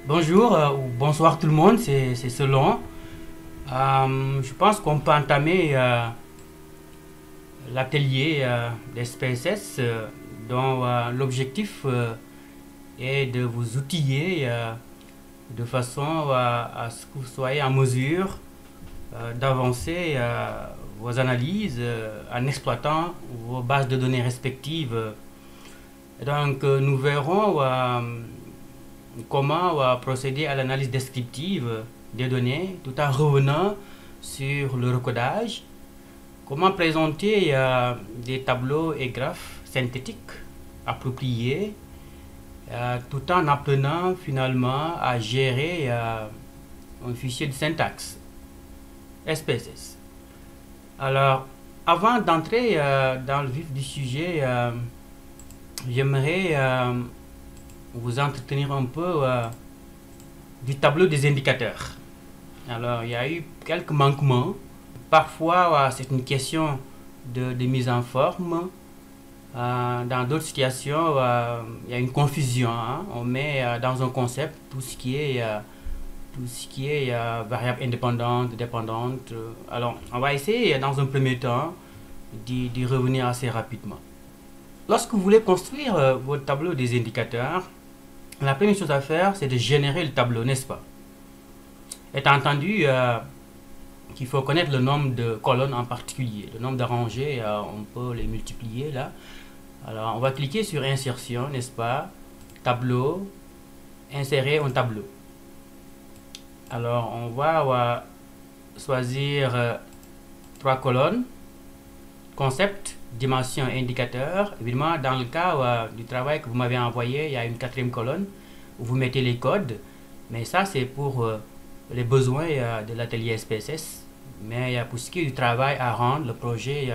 Bonjour ou bonsoir tout le monde, c'est selon. Je pense qu'on peut entamer l'atelier d'SPSS dont l'objectif est de vous outiller de façon à ce que vous soyez en mesure d'avancer vos analyses en exploitant vos bases de données respectives. Donc nous verrons comment procéder à l'analyse descriptive des données tout en revenant sur le recodage, comment présenter des tableaux et graphes synthétiques appropriés tout en apprenant finalement à gérer un fichier de syntaxe SPSS. Alors, avant d'entrer dans le vif du sujet, j'aimerais vous entretenir un peu du tableau des indicateurs. Alors, il y a eu quelques manquements. Parfois, c'est une question de mise en forme. Dans d'autres situations, il y a une confusion. Hein. On met dans un concept tout ce qui est variable indépendante, dépendante. Alors, on va essayer dans un premier temps d'y revenir assez rapidement. Lorsque vous voulez construire votre tableau des indicateurs, la première chose à faire, c'est de générer le tableau, n'est-ce pas? Étant entendu qu'il faut connaître le nombre de colonnes en particulier. Le nombre de rangées, on peut les multiplier là. Alors, on va cliquer sur insertion, n'est-ce pas? Tableau, insérer un tableau. Alors, on va choisir 3 colonnes, concept, dimension et indicateur. Évidemment, dans le cas du travail que vous m'avez envoyé, il y a une 4e colonne où vous mettez les codes. Mais ça, c'est pour les besoins de l'atelier SPSS. Mais pour ce qui est du travail à rendre, le projet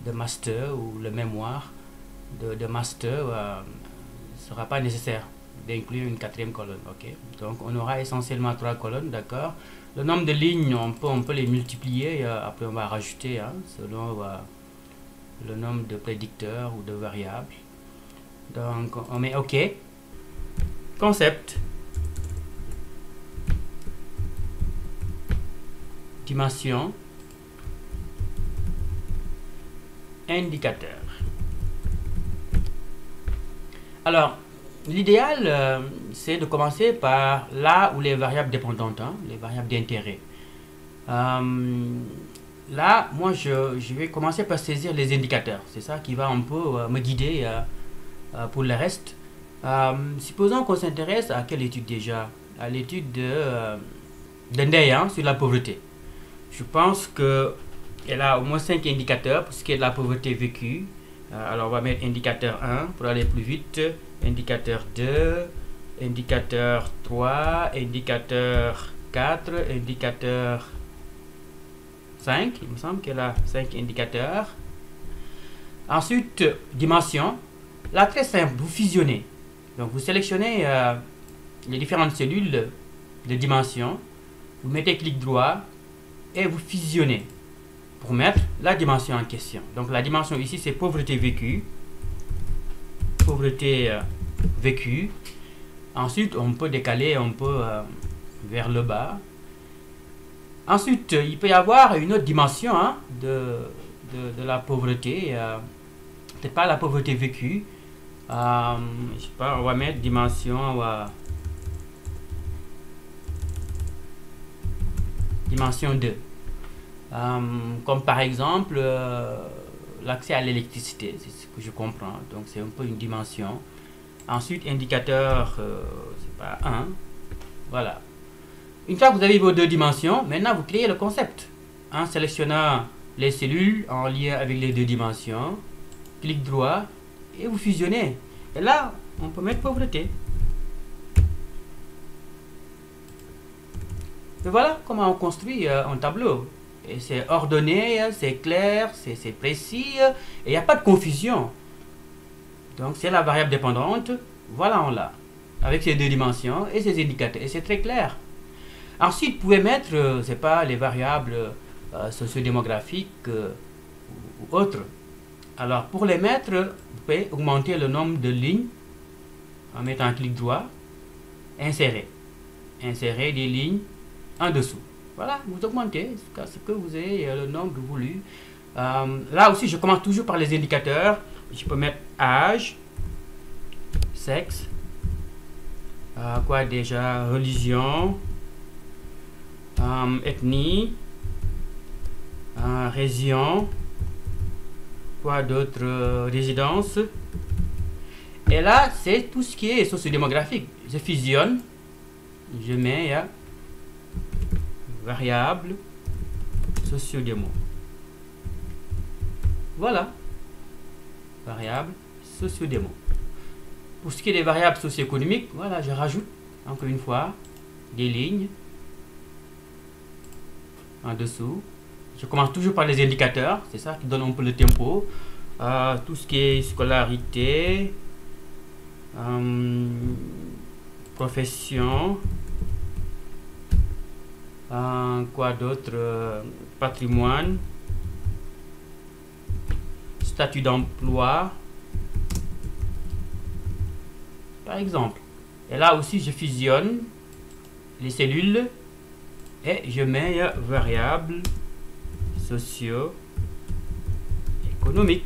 de master ou le mémoire de master, ne sera pas nécessaire d'inclure une 4e colonne. Okay? Donc, on aura essentiellement 3 colonnes, d'accord? Le nombre de lignes, on peut les multiplier. Après, on va rajouter selon le nombre de prédicteurs ou de variables. Donc, on met OK. Concept. Dimension. Indicateur. Alors, l'idéal, c'est de commencer par là où les variables dépendantes, les variables d'intérêt. Là, moi, je vais commencer par saisir les indicateurs. C'est ça qui va un peu me guider pour le reste. Supposons qu'on s'intéresse à quelle étude déjà? À l'étude de Ndeye sur la pauvreté. Je pense qu'elle a au moins 5 indicateurs pour ce qui est de la pauvreté vécue. Alors, on va mettre indicateur 1 pour aller plus vite. Indicateur 2, indicateur 3, indicateur 4, indicateur 5. Il me semble qu'elle a 5 indicateurs. Ensuite, dimension. Là, très simple, vous fusionnez. Donc, vous sélectionnez les différentes cellules de dimension. Vous mettez clic droit et vous fusionnez pour mettre la dimension en question. Donc, la dimension ici, c'est pauvreté vécue. Pauvreté vécue. Ensuite, on peut décaler un peu vers le bas. Ensuite, il peut y avoir une autre dimension de la pauvreté. Peut-être pas la pauvreté vécue. Je sais pas, on va mettre dimension dimension 2. Comme par exemple l'accès à l'électricité, c'est ce que je comprends. Donc c'est un peu une dimension. Ensuite, indicateur, c'est pas 1. Voilà. Une fois que vous avez vos 2 dimensions, maintenant vous créez le concept. En sélectionnant les cellules en lien avec les 2 dimensions, clic droit et vous fusionnez. Et là, on peut mettre pauvreté. Et voilà comment on construit un tableau. Et c'est ordonné, c'est clair, c'est précis, et il n'y a pas de confusion. Donc c'est la variable dépendante, voilà on l'a, avec ses 2 dimensions et ses indicateurs, et c'est très clair. Ensuite, vous pouvez mettre, c'est pas les variables sociodémographiques ou autres. Alors pour les mettre, vous pouvez augmenter le nombre de lignes en mettant un clic droit, insérer. insérer des lignes en dessous. Voilà, vous augmentez jusqu'à ce que vous ayez le nombre voulu. Là aussi, je commence toujours par les indicateurs. Je peux mettre âge, sexe, quoi déjà, religion, ethnie, région, quoi d'autre, résidence. Et là, c'est tout ce qui est sociodémographique. Je fusionne, je mets variable sociodémo. Voilà, variable sociodémo. Pour ce qui est des variables socio-économiques, voilà, je rajoute encore une fois des lignes en dessous. Je commence toujours par les indicateurs, c'est ça qui donne un peu le tempo. Tout ce qui est scolarité, profession, quoi d'autre, patrimoine, statut d'emploi, par exemple. Et là aussi, je fusionne les cellules et je mets variable socio-économique.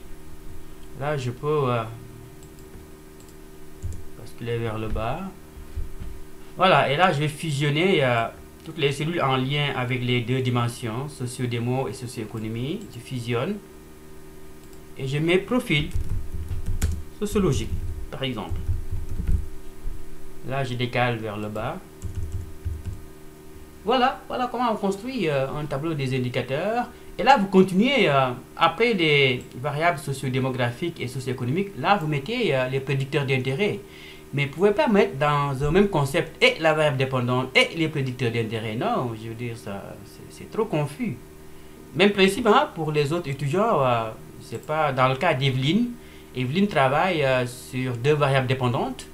Là, je peux basculer vers le bas. Voilà, et là, je vais fusionner toutes les cellules en lien avec les deux dimensions, socio-démo et socio-économie. Je fusionne et je mets profil sociologique, par exemple. Là, je décale vers le bas. Voilà comment on construit un tableau des indicateurs. Et là, vous continuez, après les variables socio-démographiques et socio-économiques, là, vous mettez les prédicteurs d'intérêt. Mais vous ne pouvez pas mettre dans un même concept et la variable dépendante et les prédicteurs d'intérêt. Non, je veux dire, ça, c'est trop confus. Même principe pour les autres étudiants, c'est pas dans le cas d'Evelyne. Evelyne travaille sur deux variables dépendantes.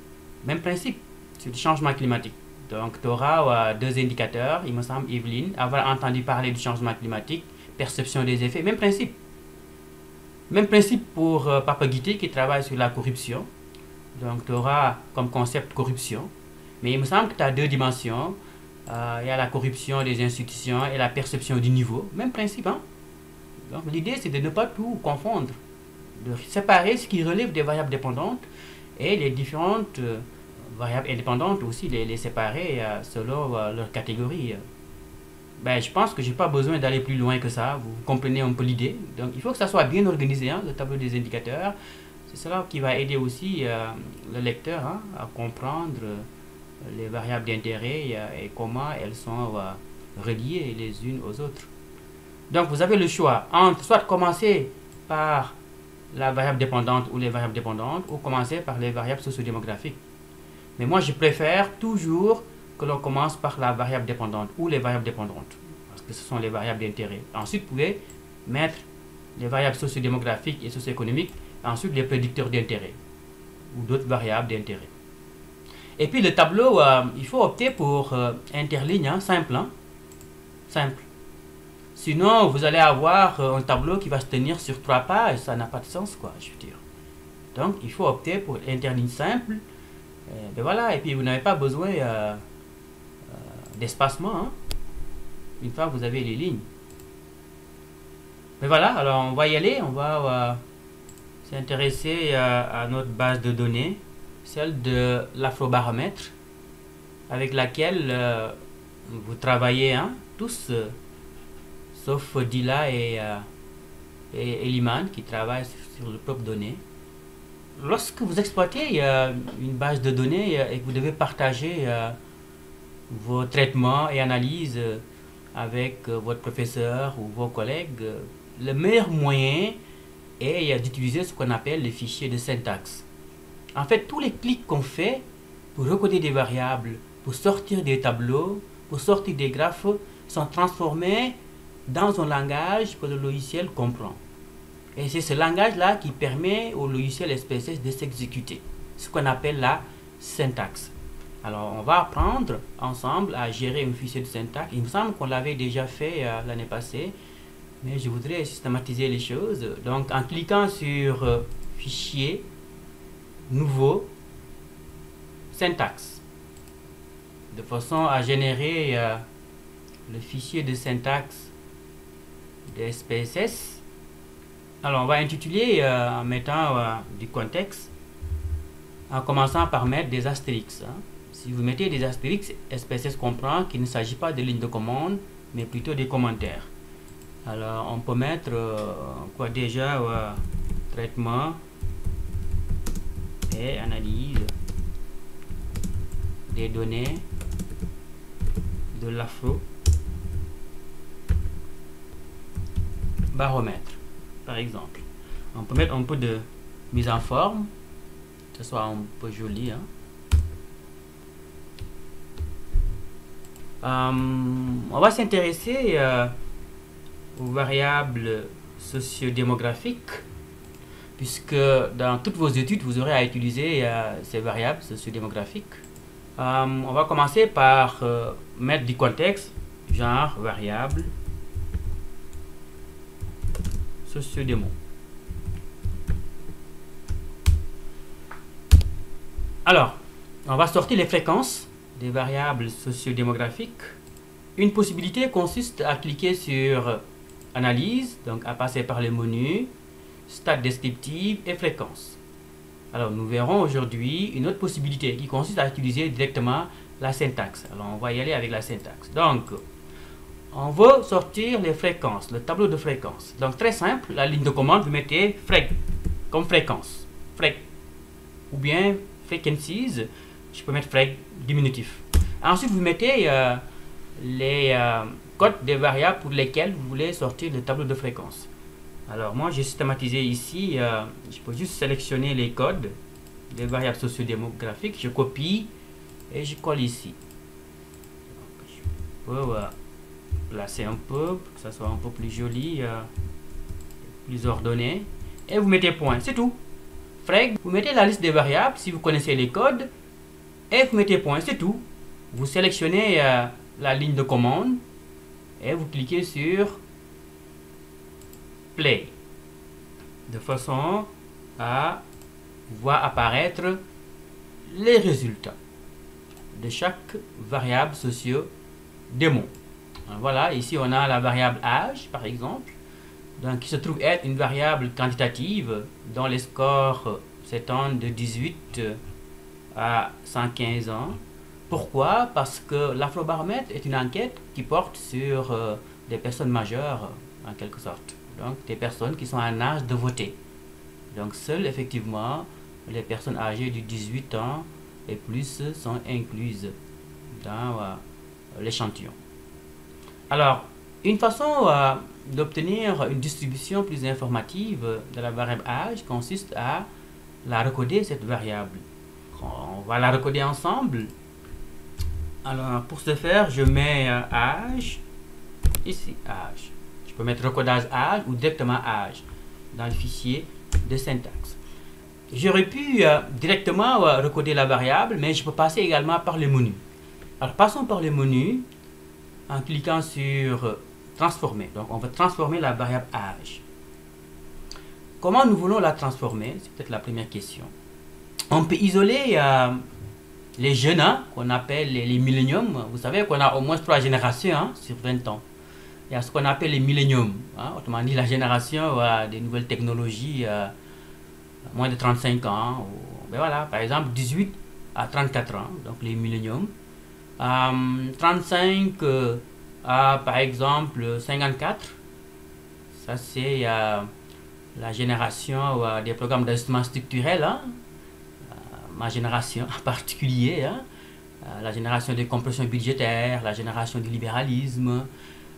Même principe, sur le changement climatique. Donc, tu auras deux indicateurs, il me semble, Evelyne, avoir entendu parler du changement climatique, perception des effets, même principe. Même principe pour Papa Guité qui travaille sur la corruption. Donc, tu auras comme concept corruption. Mais il me semble que tu as deux dimensions. Il y a la corruption des institutions et la perception du niveau. Même principe. Donc, l'idée, c'est de ne pas tout confondre. De séparer ce qui relève des variables dépendantes et les différentes variables indépendantes aussi, les séparer selon leur catégorie. Ben, je pense que je n'ai pas besoin d'aller plus loin que ça. Vous comprenez un peu l'idée. Donc, il faut que ça soit bien organisé, le tableau des indicateurs. C'est cela qui va aider aussi le lecteur à comprendre les variables d'intérêt et comment elles sont reliées les unes aux autres. Donc, vous avez le choix entre soit commencer par la variable dépendante ou les variables dépendantes ou commencer par les variables sociodémographiques. Mais moi, je préfère toujours que l'on commence par la variable dépendante ou les variables dépendantes parce que ce sont les variables d'intérêt. Ensuite, vous pouvez mettre les variables sociodémographiques et socio-économiques. Ensuite, les prédicteurs d'intérêt ou d'autres variables d'intérêt. Et puis, le tableau, il faut opter pour interligne, simple. Simple. Sinon, vous allez avoir un tableau qui va se tenir sur 3 pages. Ça n'a pas de sens, quoi, je veux dire. Donc, il faut opter pour interligne simple. Ben voilà, et puis vous n'avez pas besoin d'espacement. Une fois que vous avez les lignes. Mais voilà, alors on va y aller. On va s'intéresser à notre base de données, celle de l'afrobaromètre, avec laquelle vous travaillez tous, sauf Dila et Eliman qui travaillent sur le propre données. Lorsque vous exploitez une base de données et que vous devez partager vos traitements et analyses avec votre professeur ou vos collègues, le meilleur moyen est d'utiliser ce qu'on appelle les fichiers de syntaxe. En fait, tous les clics qu'on fait pour recoder des variables, pour sortir des tableaux, pour sortir des graphes, sont transformés dans un langage que le logiciel comprend. Et c'est ce langage-là qui permet au logiciel SPSS de s'exécuter, ce qu'on appelle la syntaxe. Alors, on va apprendre ensemble à gérer un fichier de syntaxe. Il me semble qu'on l'avait déjà fait l'année passée, mais je voudrais systématiser les choses. Donc, en cliquant sur Fichier, Nouveau, Syntaxe. de façon à générer le fichier de syntaxe de SPSS. Alors on va intituler en mettant du contexte, en commençant par mettre des astérix. Si vous mettez des astérix, SPSS comprend qu'il ne s'agit pas de lignes de commande, mais plutôt des commentaires. Alors on peut mettre quoi déjà, traitement et analyse des données de l'afro baromètre, par exemple. On peut mettre un peu de mise en forme, que ce soit un peu joli. On va s'intéresser aux variables sociodémographiques, puisque dans toutes vos études, vous aurez à utiliser ces variables sociodémographiques. On va commencer par mettre du contexte, genre variable sociodémo. Alors, on va sortir les fréquences des variables sociodémographiques. Une possibilité consiste à cliquer sur analyse, donc à passer par les menus, stade descriptive et fréquence. Alors nous verrons aujourd'hui une autre possibilité qui consiste à utiliser directement la syntaxe. Alors on va y aller avec la syntaxe. Donc on veut sortir les fréquences, le tableau de fréquences. Donc très simple, la ligne de commande, vous mettez frec comme fréquence, frec, ou bien frequencies, je peux mettre frec diminutif. Ensuite vous mettez les codes des variables pour lesquelles vous voulez sortir le tableau de fréquences. Alors moi j'ai systématisé ici, je peux juste sélectionner les codes des variables sociodémographiques, je copie et je colle ici. Donc, je peux placer un peu pour que ça soit un peu plus joli, plus ordonné, et vous mettez point, c'est tout. Freg, vous mettez la liste des variables si vous connaissez les codes et vous mettez point, c'est tout. Vous sélectionnez la ligne de commande et vous cliquez sur Play, de façon à voir apparaître les résultats de chaque variable socio-démo. Voilà, ici on a la variable âge par exemple, donc qui se trouve être une variable quantitative dont les scores s'étendent de 18 à 115 ans. Pourquoi? Parce que l'afrobaromètre est une enquête qui porte sur des personnes majeures en quelque sorte. Donc des personnes qui sont en âge de voter. Donc seules effectivement les personnes âgées de 18 ans et plus sont incluses dans l'échantillon. Alors une façon d'obtenir une distribution plus informative de la variable âge consiste à la recoder, cette variable. On va la recoder ensemble. Alors pour ce faire je mets âge, ici âge. Je peux mettre recodage âge ou directement âge dans le fichier de syntaxe. J'aurais pu directement recoder la variable, mais je peux passer également par le menu. Alors passons par le menu en cliquant sur transformer. Donc on va transformer la variable âge. Comment nous voulons la transformer? C'est peut-être la première question. On peut isoler les jeunes qu'on appelle les milléniums. Vous savez qu'on a au moins 3 générations sur 20 ans. Il y a ce qu'on appelle les milléniums, autrement dit la génération des nouvelles technologies, moins de 35 ans. Ben voilà, par exemple 18 à 34 ans, donc les milléniums. 35 à par exemple 54, ça c'est la génération des programmes d'ajustement structurel, ma génération en particulier, la génération des compressions budgétaires, la génération du libéralisme.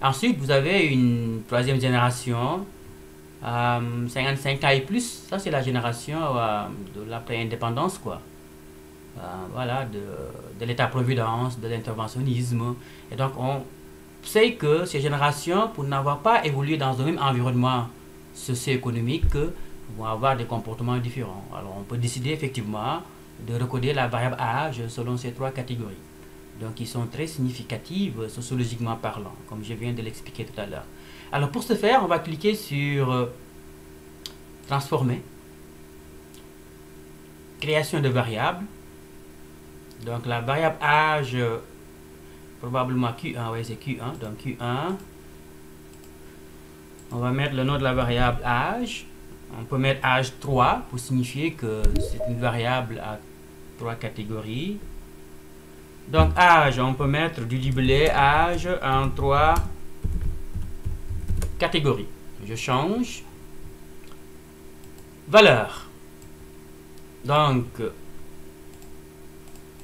Ensuite, vous avez une troisième génération, 55 ans et plus. Ça, c'est la génération de l'après-indépendance, quoi. Voilà, de l'État-providence, de l'interventionnisme. Et donc, on sait que ces générations, pour n'avoir pas évolué dans le même environnement socio-économique, vont avoir des comportements différents. Alors, on peut décider effectivement de recoder la variable âge selon ces 3 catégories. Donc, ils sont très significatives sociologiquement parlant, comme je viens de l'expliquer tout à l'heure. Alors, pour ce faire, on va cliquer sur Transformer, Création de variables. Donc, la variable âge probablement Q1, oui c'est Q1, donc Q1, on va mettre le nom de la variable âge, on peut mettre âge 3 pour signifier que c'est une variable à 3 catégories. Donc âge, on peut mettre du libellé âge en 3 catégories. Je change. Valeur. Donc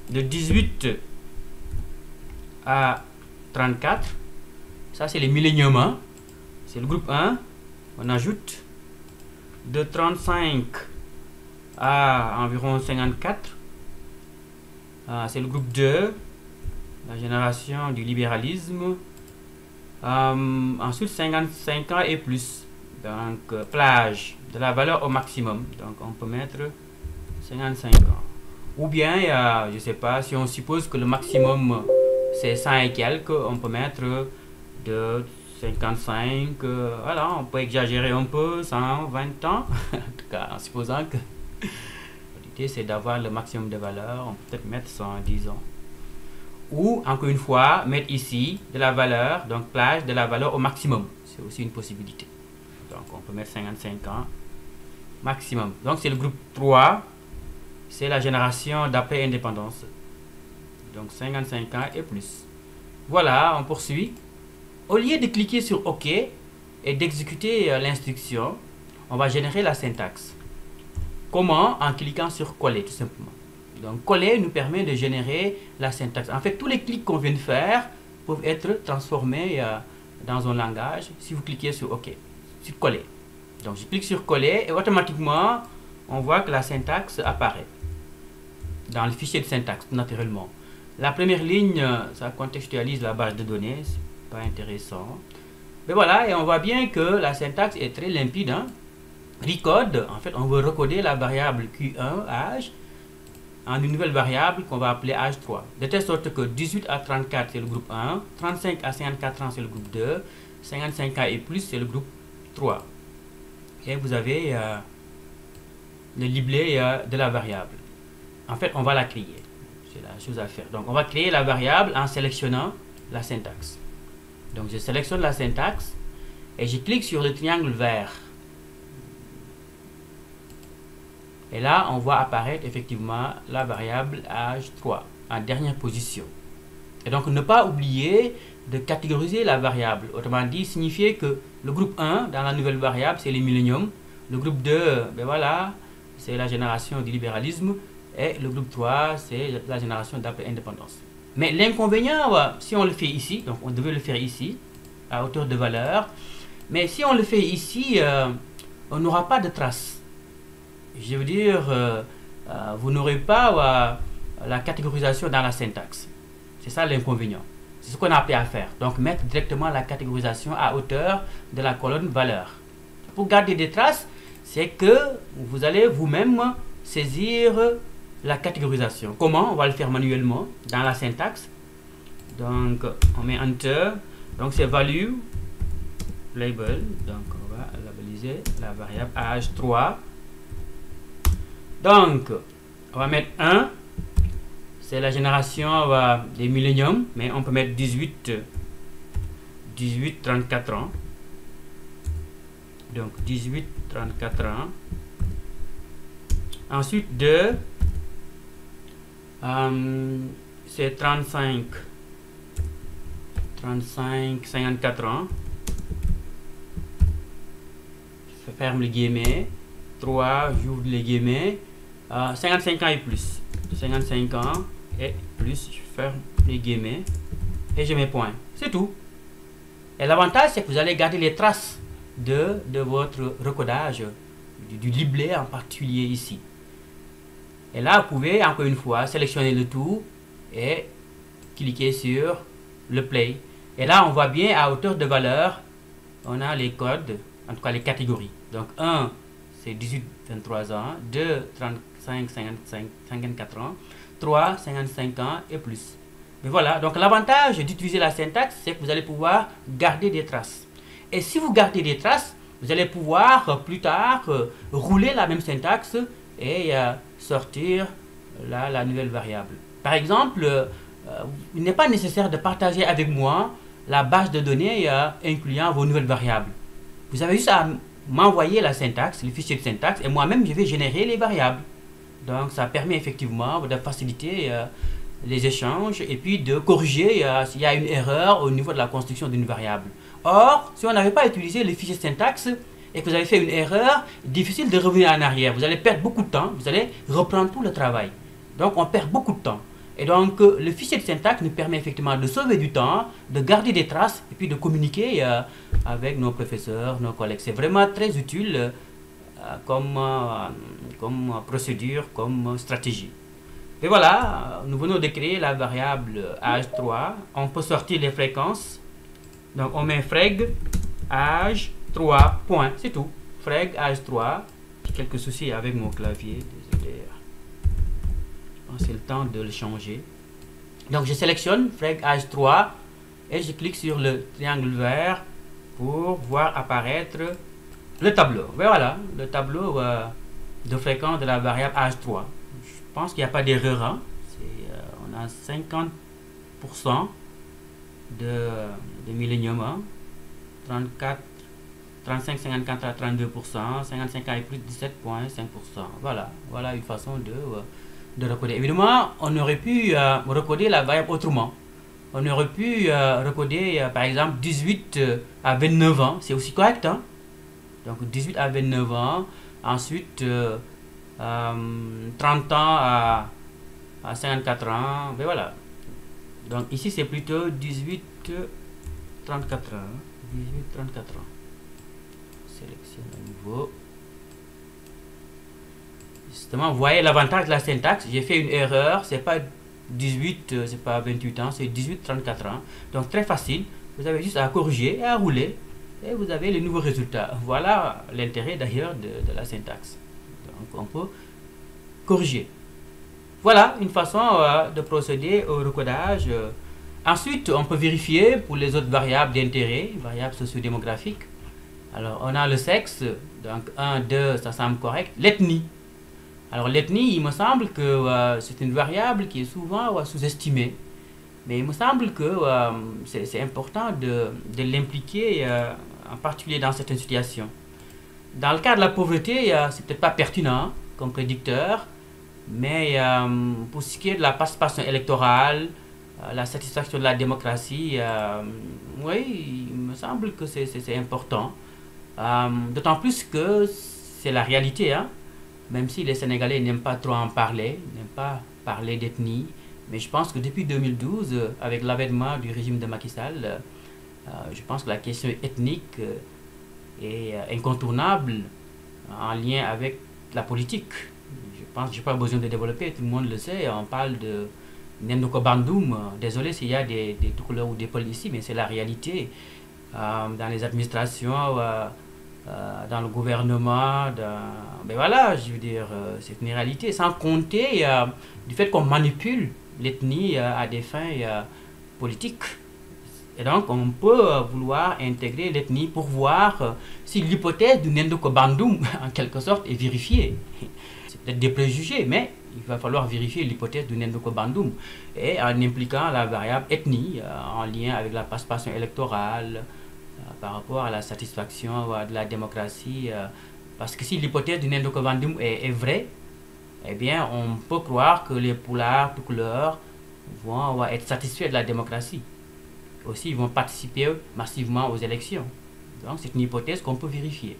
de 18 à 34, ça c'est les milléniums, hein? C'est le groupe 1. On ajoute de 35 à environ 54. C'est le groupe 2, la génération du libéralisme. Ensuite 55 ans et plus. Donc plage, de la valeur au maximum. Donc on peut mettre 55 ans. Ou bien, je sais pas, si on suppose que le maximum c'est 100 et quelques, on peut mettre de 55, voilà, on peut exagérer un peu, 120 ans. En tout cas, en supposant que l'idée c'est d'avoir le maximum de valeur, on peut peut-être mettre 110 ans. Ou, encore une fois, mettre ici de la valeur, donc plage de la valeur au maximum. C'est aussi une possibilité. Donc on peut mettre 55 ans maximum. Donc c'est le groupe 3, c'est la génération d'après indépendance. Donc 55 ans et plus. Voilà, on poursuit. Au lieu de cliquer sur OK et d'exécuter l'instruction, on va générer la syntaxe. Comment? En cliquant sur coller tout simplement. Donc coller nous permet de générer la syntaxe. En fait, tous les clics qu'on vient de faire peuvent être transformés dans un langage si vous cliquez sur OK, sur coller. Donc je clique sur coller et automatiquement on voit que la syntaxe apparaît dans le fichier de syntaxe naturellement. La première ligne, ça contextualise la base de données, c'est pas intéressant. Mais voilà, et on voit bien que la syntaxe est très limpide, hein. Recode, en fait on veut recoder la variable Q1 âge en une nouvelle variable qu'on va appeler âge 3. De telle sorte que 18 à 34 c'est le groupe 1, 35 à 54 ans c'est le groupe 2, 55 ans et plus c'est le groupe 3. Et vous avez le libellé de la variable. En fait on va la créer, c'est la chose à faire. Donc on va créer la variable en sélectionnant la syntaxe. Donc je sélectionne la syntaxe et je clique sur le triangle vert. Et là, on voit apparaître effectivement la variable âge 3 en dernière position. Et donc, ne pas oublier de catégoriser la variable. Autrement dit, signifier que le groupe 1 dans la nouvelle variable, c'est les milléniums. Le groupe 2, ben voilà, c'est la génération du libéralisme. Et le groupe 3, c'est la génération d'après indépendance. Mais l'inconvénient, si on le fait ici, donc on devait le faire ici, à hauteur de valeur. Mais si on le fait ici, on n'aura pas de traces. Je veux dire, vous n'aurez pas la catégorisation dans la syntaxe. C'est ça l'inconvénient. C'est ce qu'on a appris à faire. Donc, mettre directement la catégorisation à hauteur de la colonne valeur. Pour garder des traces, c'est que vous allez vous-même saisir la catégorisation. Comment? On va le faire manuellement dans la syntaxe. Donc, on met Enter. Donc, c'est value label. Donc, on va labelliser la variable âge 3. Donc, on va mettre 1, c'est la génération des milléniums, mais on peut mettre 18, 34 ans. Donc, 18, 34 ans. Ensuite, 2, c'est 35, 54 ans. Je ferme les guillemets. 3, j'ouvre les guillemets. 55 ans et plus. 55 ans et plus, je ferme les guillemets et je mets point. C'est tout. Et l'avantage, c'est que vous allez garder les traces de votre recodage, du libellé en particulier ici. Et là, vous pouvez encore une fois sélectionner le tout et cliquer sur le play. Et là, on voit bien à hauteur de valeur, on a les codes, en tout cas les catégories. Donc 1, c'est 18-23 ans, 2, 35-54 ans, 3, 55 ans et plus. Mais voilà, donc l'avantage d'utiliser la syntaxe, c'est que vous allez pouvoir garder des traces. Et si vous gardez des traces, vous allez pouvoir plus tard rouler la même syntaxe et sortir la nouvelle variable. Par exemple, il n'est pas nécessaire de partager avec moi la base de données incluant vos nouvelles variables. Vous avez juste à m'envoyer la syntaxe, le fichier de syntaxe, et moi-même je vais générer les variables. Donc ça permet effectivement de faciliter les échanges et puis de corriger s'il y a une erreur au niveau de la construction d'une variable. Or, si on n'avait pas utilisé le fichier de syntaxe et que vous avez fait une erreur, difficile de revenir en arrière. Vous allez perdre beaucoup de temps, vous allez reprendre tout le travail. Donc on perd beaucoup de temps. Et donc le fichier de syntaxe nous permet effectivement de sauver du temps, de garder des traces et puis de communiquer avec nos professeurs, nos collègues. C'est vraiment très utile comme procédure, comme stratégie. Et voilà, nous venons de créer la variable age3. On peut sortir les fréquences. Donc on met freg age3 point, c'est tout. Freg age3. J'ai quelques soucis avec mon clavier, désolé. C'est le temps de le changer. Donc je sélectionne freg age3 et je clique sur le triangle vert pour voir apparaître le tableau. Et voilà, le tableau de fréquence de la variable age3. Je pense qu'il n'y a pas d'erreur. Hein. On a 50% de Millennium. Hein. 34, 35, 54 à 32%, 55 et plus 17,5%. Voilà, voilà une façon de recoder. Évidemment, on aurait pu recoder la variable autrement. On aurait pu recoder par exemple 18 à 29 ans, c'est aussi correct. Hein? Donc 18 à 29 ans, ensuite 30 ans à 54 ans, ben voilà. Donc ici c'est plutôt 18, 34 ans. 18, 34 ans. Sélectionne à nouveau. Justement, vous voyez l'avantage de la syntaxe. J'ai fait une erreur, c'est pas 18, c'est pas 28 ans, c'est 18, 34 ans. Donc très facile. Vous avez juste à corriger et à rouler. Et vous avez le nouveau résultat. Voilà l'intérêt d'ailleurs de la syntaxe. Donc on peut corriger. Voilà une façon de procéder au recodage. Ensuite, on peut vérifier pour les autres variables d'intérêt, variables sociodémographiques. Alors, on a le sexe, donc 1, 2, ça semble correct. L'ethnie. Alors, l'ethnie, il me semble que c'est une variable qui est souvent sous-estimée. Mais il me semble que c'est important de l'impliquer, en particulier dans certaines situations. Dans le cas de la pauvreté, c'est peut-être pas pertinent comme prédicteur, mais pour ce qui est de la participation électorale, la satisfaction de la démocratie, oui, il me semble que c'est important. D'autant plus que c'est la réalité, hein? Même si les Sénégalais n'aiment pas trop en parler, n'aiment pas parler d'ethnie. Mais je pense que depuis 2012, avec l'avènement du régime de Macky Sall, je pense que la question ethnique est incontournable en lien avec la politique. Je pense que je n'ai pas besoin de développer, tout le monde le sait. On parle de Nendoko Bandoum. Désolé s'il y a des couleurs ou des pôles ici, mais c'est la réalité. Dans les administrations, dans le gouvernement, ben voilà, je veux dire, c'est une réalité. Sans compter du fait qu'on manipule l'ethnie à des fins politiques. Et donc, on peut vouloir intégrer l'ethnie pour voir si l'hypothèse du Nendoko Bandoum, en quelque sorte, est vérifiée. C'est peut-être des préjugés, mais il va falloir vérifier l'hypothèse du Nendoko Bandoum. Et en impliquant la variable ethnie, en lien avec la participation électorale, par rapport à la satisfaction de la démocratie. Parce que si l'hypothèse du Nendoko Bandoum est vraie, eh bien, on peut croire que les Pulaars, tout couleurs, vont être satisfaits de la démocratie. Aussi, ils vont participer massivement aux élections. Donc, c'est une hypothèse qu'on peut vérifier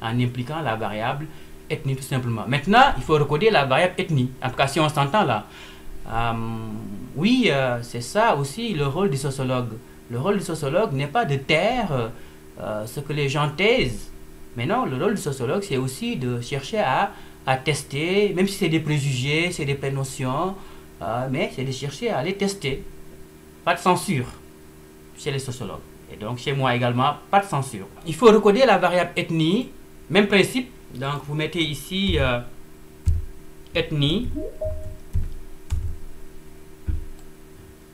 en impliquant la variable ethnie, tout simplement. Maintenant, il faut recoder la variable ethnie. En tout cas, si on s'entend là. Oui, c'est ça aussi le rôle du sociologue. Le rôle du sociologue n'est pas de taire ce que les gens taisent. Mais non, le rôle du sociologue, c'est aussi de chercher à tester, même si c'est des préjugés, c'est des prénotions, mais c'est de chercher à les tester. Pas de censure chez les sociologues. Et donc chez moi également, pas de censure. Il faut recoder la variable ethnie, même principe. Donc vous mettez ici ethnie.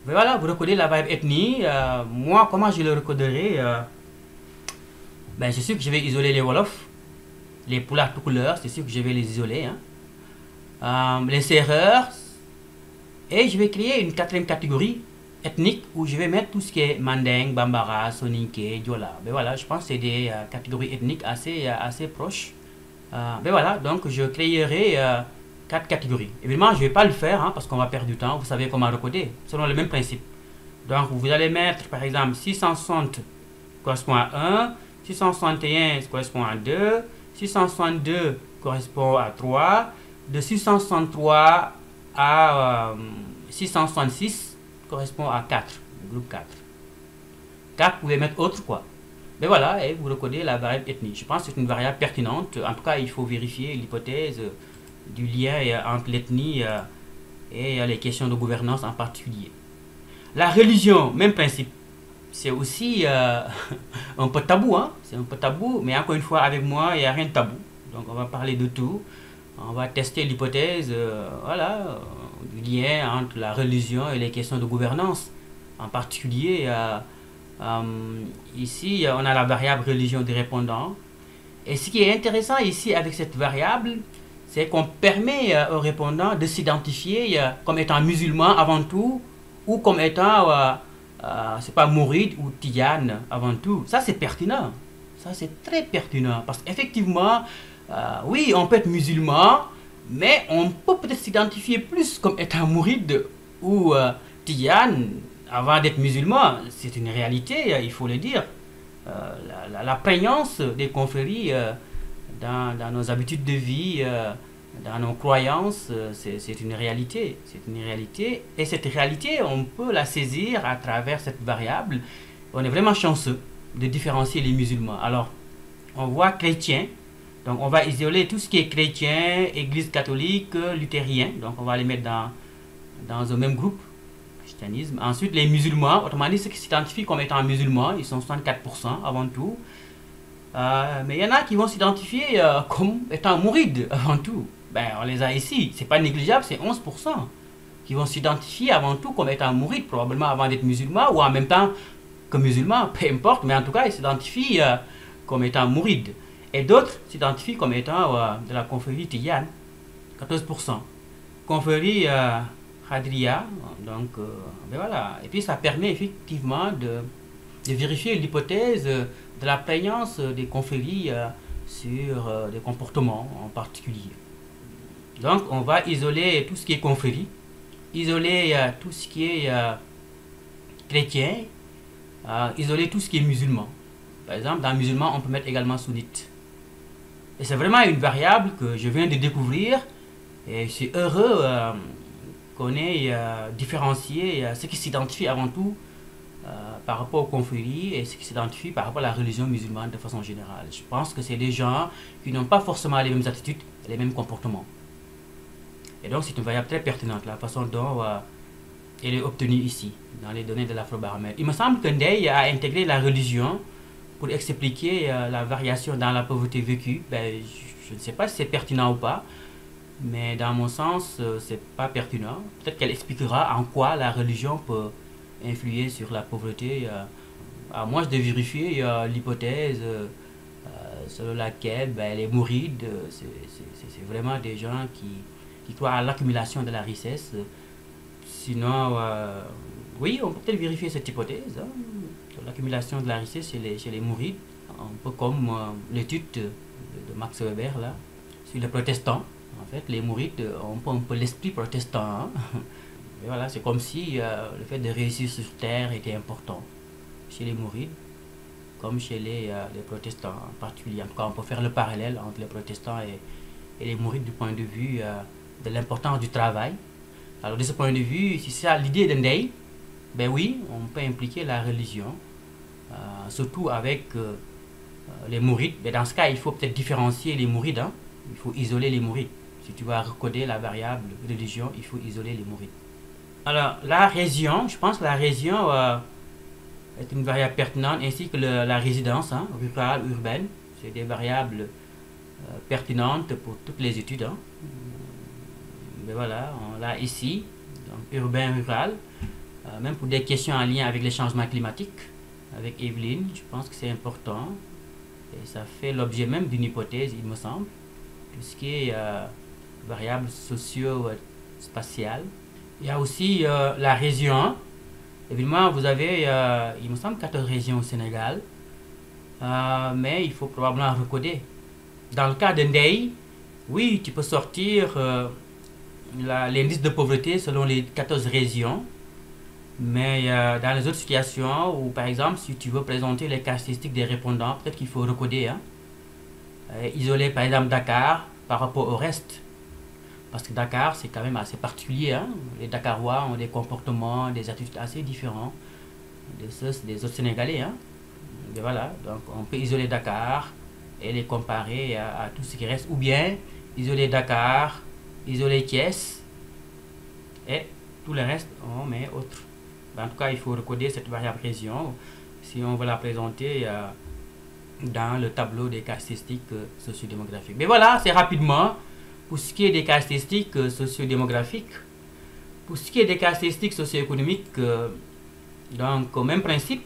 Mais voilà, vous recodez la variable ethnie. Moi, comment je le recoderai ben, c'est sûr que je vais isoler les Wolofs. Les Pulaars tout couleurs, c'est sûr que je vais les isoler. Hein. Les Sérères Et je vais créer une quatrième catégorie ethnique où je vais mettre tout ce qui est Manding, Bambara, Soninké, Diola. Ben voilà, je pense que c'est des catégories ethniques assez proches. Ben voilà, donc je créerai 4 catégories. Évidemment, je ne vais pas le faire parce qu'on va perdre du temps. Vous savez comment recoder, selon le même principe. Donc vous allez mettre par exemple 660 correspond à 1, 661 correspond à 2, 662 correspond à 3, de 663 à 666 correspond à 4, le groupe 4. 4, vous pouvez mettre autre quoi. Mais voilà, et vous recodez la variable ethnie. Je pense que c'est une variable pertinente. En tout cas, il faut vérifier l'hypothèse du lien entre l'ethnie et les questions de gouvernance en particulier. La religion, même principe. C'est aussi un peu tabou, c'est un peu tabou, mais encore une fois, avec moi, il n'y a rien de tabou. Donc on va parler de tout. On va tester l'hypothèse du lien entre la religion et les questions de gouvernance. En particulier, ici, on a la variable religion du répondant. Et ce qui est intéressant ici avec cette variable, c'est qu'on permet au répondant de s'identifier comme étant musulman avant tout, ou comme étant, c'est pas mouride ou tijane avant tout. Ça, c'est pertinent. Ça, c'est très pertinent. Parce qu'effectivement, oui, on peut être musulman, mais on peut peut-être s'identifier plus comme étant mouride ou tijane avant d'être musulman. C'est une réalité, il faut le dire. La prégnance des confréries dans nos habitudes de vie, dans nos croyances, c'est une réalité. C'est une réalité. Et cette réalité, on peut la saisir à travers cette variable. On est vraiment chanceux de différencier les musulmans. Alors, on voit chrétien. Donc, on va isoler tout ce qui est chrétien, église catholique, luthérien. Donc, on va les mettre dans un même groupe. Christianisme. Ensuite, les musulmans, autrement dit, ceux qui s'identifient comme étant musulmans, ils sont 64% avant tout. Mais il y en a qui vont s'identifier comme étant mourides avant tout. Ben, on les a ici. C'est pas négligeable, c'est 11% qui vont s'identifier avant tout comme étant mourides, probablement avant d'être musulmans ou en même temps que musulmans, peu importe, mais en tout cas, ils s'identifient comme étant mourides. Et d'autres s'identifient comme étant de la confrérie Tijane, 14%. Confrérie Khadria, donc ben voilà. Et puis ça permet effectivement de vérifier l'hypothèse de la prégnance des confréries sur des comportements en particulier. Donc on va isoler tout ce qui est confrérie, isoler tout ce qui est chrétien, isoler tout ce qui est musulman. Par exemple, dans musulman, on peut mettre également sunnite. Et c'est vraiment une variable que je viens de découvrir et je suis heureux qu'on ait différencié ce qui s'identifie avant tout par rapport aux confréries et ce qui s'identifie par rapport à la religion musulmane de façon générale. Je pense que c'est des gens qui n'ont pas forcément les mêmes attitudes, les mêmes comportements. Et donc c'est une variable très pertinente, la façon dont elle est obtenue ici, dans les données de l'Afrobaromètre. Il me semble que Ndeye a intégré la religion pour expliquer la variation dans la pauvreté vécue. Ben, je ne sais pas si c'est pertinent ou pas, mais dans mon sens, c'est pas pertinent. Peut-être qu'elle expliquera en quoi la religion peut influer sur la pauvreté. À moi de vérifier l'hypothèse selon laquelle les mourides, c'est vraiment des gens qui croient à l'accumulation de la richesse. Sinon, oui, on peut peut-être vérifier cette hypothèse, sur l'accumulation de la richesse chez les mourides, un peu comme l'étude de Max Weber là, sur les protestants. En fait, les mourides ont un peu l'esprit protestant. Et voilà, c'est comme si le fait de réussir sur terre était important chez les mourides, comme chez les protestants en particulier. En tout cas, on peut faire le parallèle entre les protestants et les mourides du point de vue de l'importance du travail. Alors, de ce point de vue, si c'est l'idée de Ndeye, ben oui, on peut impliquer la religion, surtout avec les mourides. Mais dans ce cas, il faut peut-être différencier les mourides. Il faut isoler les mourides. Si tu vas recoder la variable religion, il faut isoler les mourides. Alors, la région, je pense que la région est une variable pertinente, ainsi que la résidence, rurale, urbaine. C'est des variables pertinentes pour toutes les études. Mais voilà, on l'a ici, donc urbain, rural. Même pour des questions en lien avec les changements climatiques, avec Evelyne, je pense que c'est important. Et ça fait l'objet même d'une hypothèse, il me semble. Tout ce qui est variables socio-spatiales. Il y a aussi la région 1. Évidemment, vous avez, il me semble, 14 régions au Sénégal. Mais il faut probablement recoder. Dans le cas de Ndeye, oui, tu peux sortir l'indice de pauvreté selon les 14 régions. Mais dans les autres situations, où par exemple, si tu veux présenter les caractéristiques des répondants, peut-être qu'il faut recoder. Hein. Isoler par exemple Dakar par rapport au reste. Parce que Dakar, c'est quand même assez particulier. Hein. Les Dakarois ont des comportements, des attitudes assez différents des autres Sénégalais. Hein. Et voilà, donc on peut isoler Dakar et les comparer à tout ce qui reste. Ou bien isoler Dakar, isoler Thiès et tout le reste, on met autre. En tout cas, il faut recoder cette variable région si on veut la présenter dans le tableau des caractéristiques sociodémographiques. Mais voilà, c'est rapidement pour ce qui est des caractéristiques sociodémographiques. Pour ce qui est des caractéristiques socio-économiques, donc au même principe,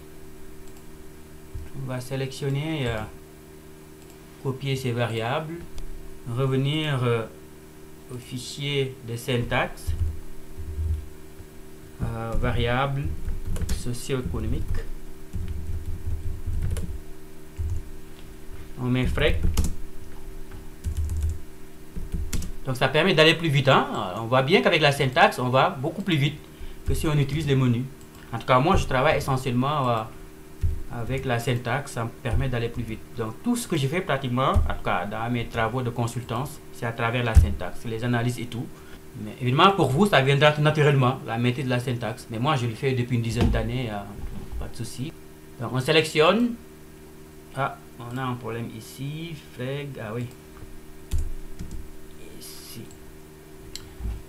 on va sélectionner, copier ces variables, revenir au fichier de syntaxe, variable socio-économique. On met FREC. Donc ça permet d'aller plus vite. Hein? On voit bien qu'avec la syntaxe, on va beaucoup plus vite que si on utilise les menus. En tout cas, moi, je travaille essentiellement avec la syntaxe. Ça me permet d'aller plus vite. Donc tout ce que je fais pratiquement, en tout cas dans mes travaux de consultance, c'est à travers la syntaxe, les analyses et tout. Mais évidemment, pour vous, ça viendra tout naturellement, la maîtrise de la syntaxe. Mais moi, je le fais depuis une dizaine d'années, pas de souci. Donc on sélectionne. Ah, on a un problème ici. Freg, ah oui. Ici.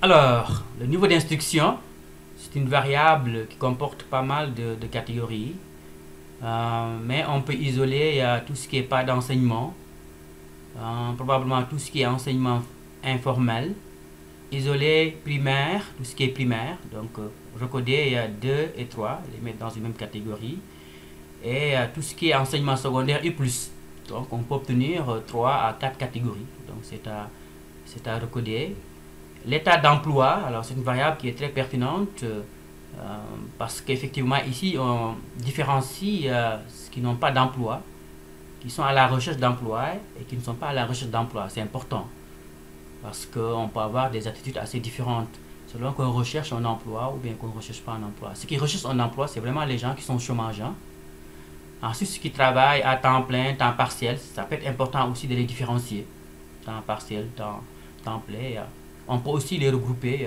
Alors, le niveau d'instruction, c'est une variable qui comporte pas mal de catégories. Mais on peut isoler tout ce qui n'est pas d'enseignement. Probablement tout ce qui est enseignement informel. Isoler primaire, tout ce qui est primaire. Donc, recoder 2 et 3, les mettre dans une même catégorie. Et tout ce qui est enseignement secondaire et plus. Donc on peut obtenir 3 à 4 catégories. Donc c'est à recoder. L'état d'emploi, alors c'est une variable qui est très pertinente parce qu'effectivement ici on différencie ceux qui n'ont pas d'emploi, qui sont à la recherche d'emploi et qui ne sont pas à la recherche d'emploi. C'est important parce qu'on peut avoir des attitudes assez différentes selon qu'on recherche un emploi ou bien qu'on ne recherche pas un emploi. Ceux qui recherchent un emploi, c'est vraiment les gens qui sont au chômage. Hein. Ensuite, ceux qui travaillent à temps plein, temps partiel, ça peut être important aussi de les différencier. Temps partiel, temps plein. On peut aussi les regrouper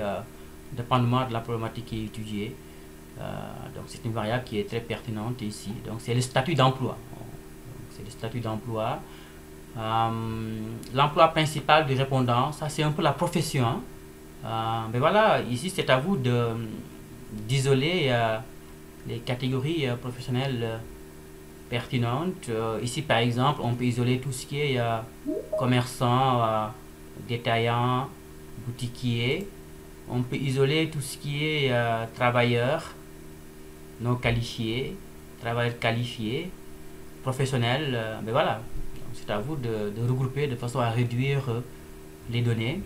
dépendamment de la problématique qui est étudiée. Donc c'est une variable qui est très pertinente ici. Donc c'est le statut d'emploi. C'est le statut d'emploi. L'emploi principal du répondant, ça c'est un peu la profession. Mais voilà, ici c'est à vous d'isoler les catégories professionnelles pertinentes. Ici par exemple, on peut isoler tout ce qui est commerçant, détaillant, boutiquier. On peut isoler tout ce qui est travailleur non qualifié, travailleur qualifié, professionnel. Mais voilà, c'est à vous de regrouper de façon à réduire les données.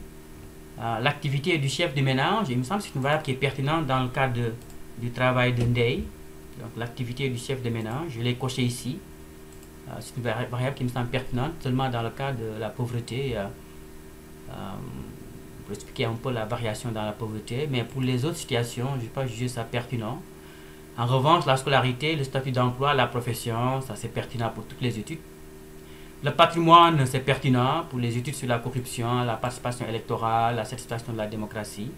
L'activité du chef de ménage, il me semble que c'est une variable qui est pertinente dans le cadre du travail de Ndeye. Donc l'activité du chef de ménage, je l'ai coché ici. C'est une variable qui me semble pertinente seulement dans le cas de la pauvreté. Pour expliquer un peu la variation dans la pauvreté, mais pour les autres situations, je n'ai pas jugé ça pertinent. En revanche, la scolarité, le statut d'emploi, la profession, ça c'est pertinent pour toutes les études. Le patrimoine, c'est pertinent pour les études sur la corruption, la participation électorale, la satisfaction de la démocratie.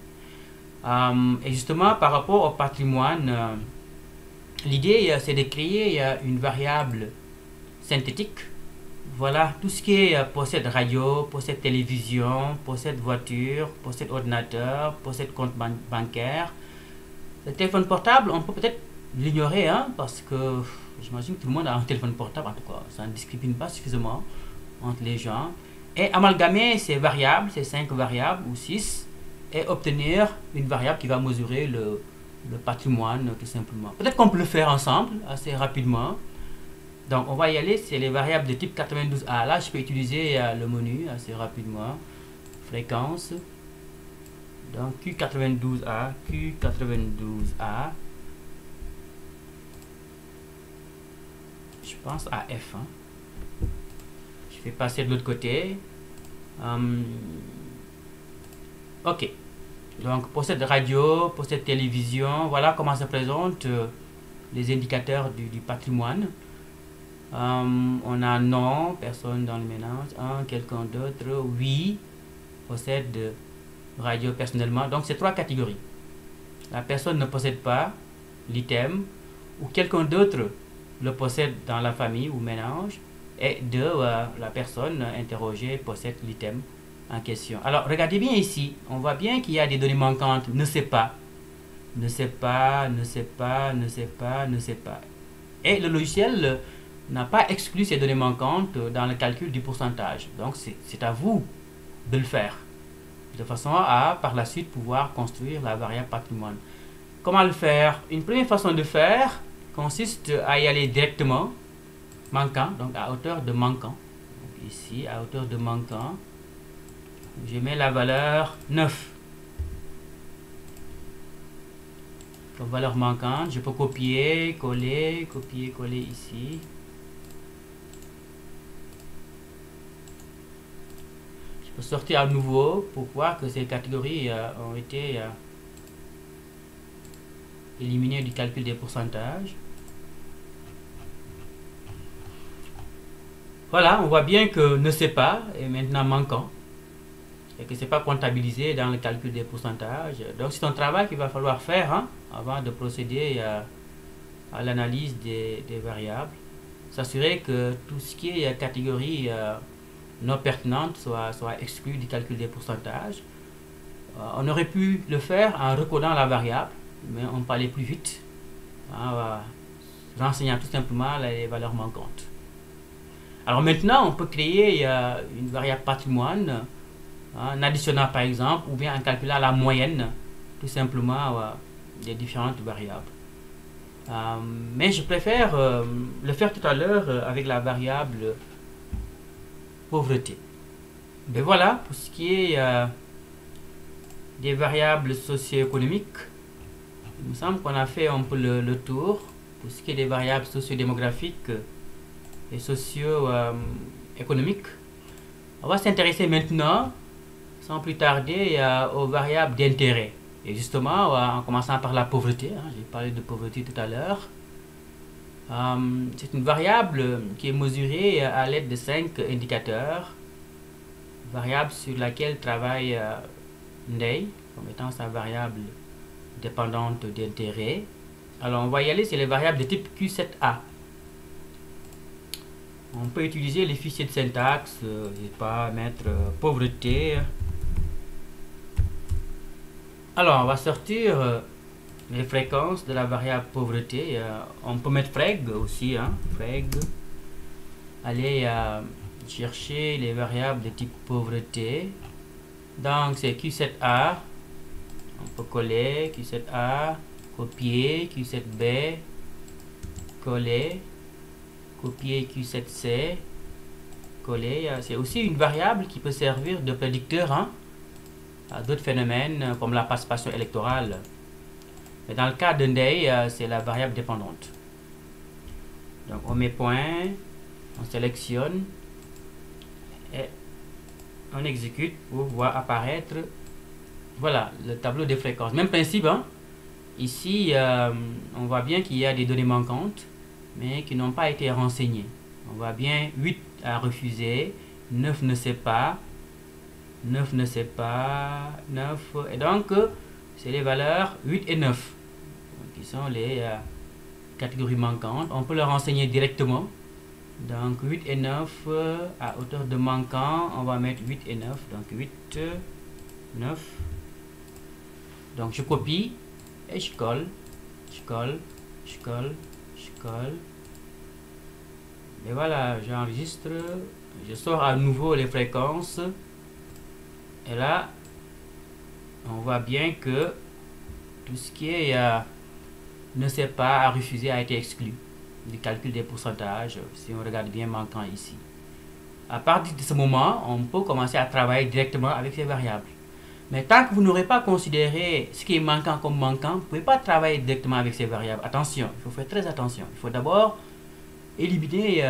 Et justement, par rapport au patrimoine, l'idée, c'est de créer une variable synthétique. Voilà, tout ce qui est possède radio, possède télévision, possède voiture, possède ordinateur, possède compte bancaire. Le téléphone portable, on peut peut-être l'ignorer, hein, parce que j'imagine que tout le monde a un téléphone portable, en tout cas, ça ne discrimine pas suffisamment entre les gens. Et amalgamer ces variables, ces 5 variables ou 6, et obtenir une variable qui va mesurer le patrimoine, tout simplement. Peut-être qu'on peut le faire ensemble, assez rapidement. Donc on va y aller, c'est les variables de type 92A. Là, je peux utiliser le menu assez rapidement. Fréquence. Donc Q92A, Q92A, je pense à F. Hein. Je vais passer de l'autre côté. Ok. Donc pour cette radio, pour cette télévision, voilà comment se présentent les indicateurs du patrimoine. On a non, personne dans le ménage, quelqu'un d'autre, oui, possède radio personnellement. Donc c'est trois catégories. La personne ne possède pas l'item, ou quelqu'un d'autre le possède dans la famille ou ménage, et deux, la personne interrogée possède l'item en question. Alors regardez bien ici, on voit bien qu'il y a des données manquantes, ne sait pas, ne sait pas, ne sait pas, ne sait pas, ne sait pas. Et le logiciel n'a pas exclu ces données manquantes dans le calcul du pourcentage. Donc c'est à vous de le faire, de façon à par la suite pouvoir construire la variable patrimoine. Comment le faire? Une première façon de faire consiste à y aller directement, manquant, donc à hauteur de manquant. Donc ici, à hauteur de manquant, je mets la valeur 9. Comme valeur manquante, je peux copier, coller ici. Je peux sortir à nouveau pour voir que ces catégories ont été éliminées du calcul des pourcentages. Voilà, on voit bien que ne sait pas est maintenant manquant et que ce n'est pas comptabilisé dans le calcul des pourcentages. Donc c'est un travail qu'il va falloir faire hein, avant de procéder à l'analyse des variables. S'assurer que tout ce qui est catégorie non pertinente soit exclu du calcul des pourcentages. On aurait pu le faire en recodant la variable, mais on peut aller plus vite en renseignant tout simplement les valeurs manquantes. Alors maintenant, on peut créer une variable patrimoine en additionnant par exemple, ou bien en calculant la moyenne tout simplement des différentes variables. Mais je préfère le faire tout à l'heure avec la variable pauvreté. Mais voilà, pour ce qui est des variables socio-économiques, il me semble qu'on a fait un peu le tour. Pour ce qui est des variables socio-démographiques et socio-économiques, on va s'intéresser maintenant, sans plus tarder, aux variables d'intérêt. Et justement, en commençant par la pauvreté, hein, j'ai parlé de pauvreté tout à l'heure. C'est une variable qui est mesurée à l'aide de 5 indicateurs. Variable sur laquelle travaille Ndei, comme étant sa variable dépendante d'intérêt. Alors on va y aller, c'est les variables de type Q7A. On peut utiliser les fichiers de syntaxe, je ne vais pas mettre pauvreté. Alors on va sortir les fréquences de la variable pauvreté. On peut mettre freg aussi, hein, freg. Aller chercher les variables de type pauvreté. Donc c'est Q7A. On peut coller Q7A, copier Q7B, coller, copier Q7C, coller. C'est aussi une variable qui peut servir de prédicteur hein, à d'autres phénomènes comme la participation électorale. Mais dans le cas de Ndei, c'est la variable dépendante. Donc on met point, on sélectionne et on exécute pour voir apparaître voilà le tableau des fréquences. Même principe, hein. Ici on voit bien qu'il y a des données manquantes mais qui n'ont pas été renseignées. On voit bien 8 à refuser, 9 ne sait pas, 9 ne sait pas, 9, et donc c'est les valeurs 8 et 9 qui sont les catégories manquantes. On peut les renseigner directement. Donc 8 et 9 à hauteur de manquant, on va mettre 8 et 9. Donc 8, 9. Donc je copie et je colle, je colle, je colle, je colle. Et voilà, j'enregistre, je sors à nouveau les fréquences. Et là, on voit bien que tout ce qui est ne sait pas à refuser a été exclu du calcul des pourcentages, si on regarde bien manquant ici. À partir de ce moment, on peut commencer à travailler directement avec ces variables. Mais tant que vous n'aurez pas considéré ce qui est manquant comme manquant, vous ne pouvez pas travailler directement avec ces variables. Attention, il faut faire très attention. Il faut d'abord éliminer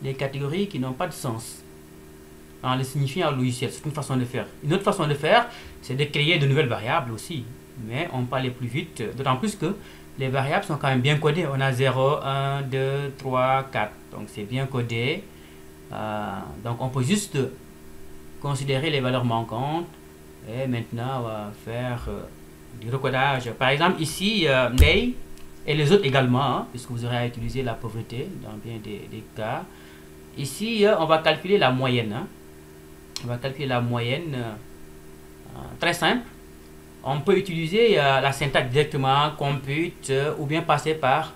les catégories qui n'ont pas de sens en les signifiant au logiciel. C'est une façon de faire. Une autre façon de faire, c'est de créer de nouvelles variables aussi. Mais on peut aller plus vite, d'autant plus que les variables sont quand même bien codées. On a 0, 1, 2, 3, 4. Donc c'est bien codé. Donc on peut juste considérer les valeurs manquantes. Et maintenant, on va faire du recodage. Par exemple, ici, Ney et les autres également, hein, puisque vous aurez à utiliser la pauvreté dans bien des cas. Ici, on va calculer la moyenne. Hein. On va calculer la moyenne. Très simple. On peut utiliser la syntaxe directement, compute, ou bien passer par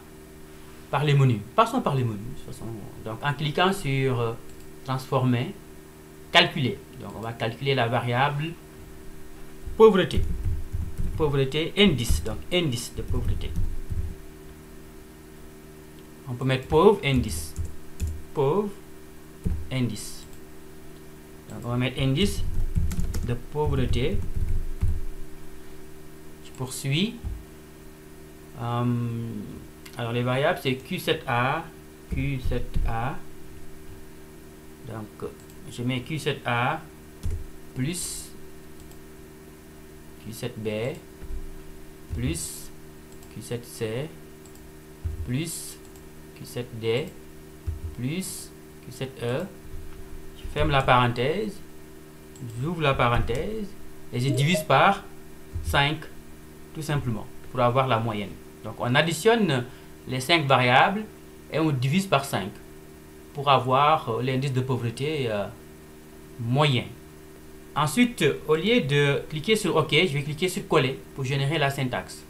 les menus. Passons par les menus. De toute façon. Donc, en cliquant sur transformer, calculer. Donc, on va calculer la variable pauvreté. Pauvreté, indice. Donc, indice de pauvreté. On peut mettre pauvre, indice. Pauvre, indice. Donc, on va mettre indice de pauvreté. Je poursuis. Alors, les variables, c'est Q7A, Q7A. Donc, je mets Q7A plus Q7B plus Q7C plus Q7D plus Q7E. Je ferme la parenthèse, j'ouvre la parenthèse et je divise par 5 tout simplement pour avoir la moyenne. Donc on additionne les 5 variables et on divise par 5 pour avoir l'indice de pauvreté moyen. Ensuite, au lieu de cliquer sur OK, je vais cliquer sur coller pour générer la syntaxe.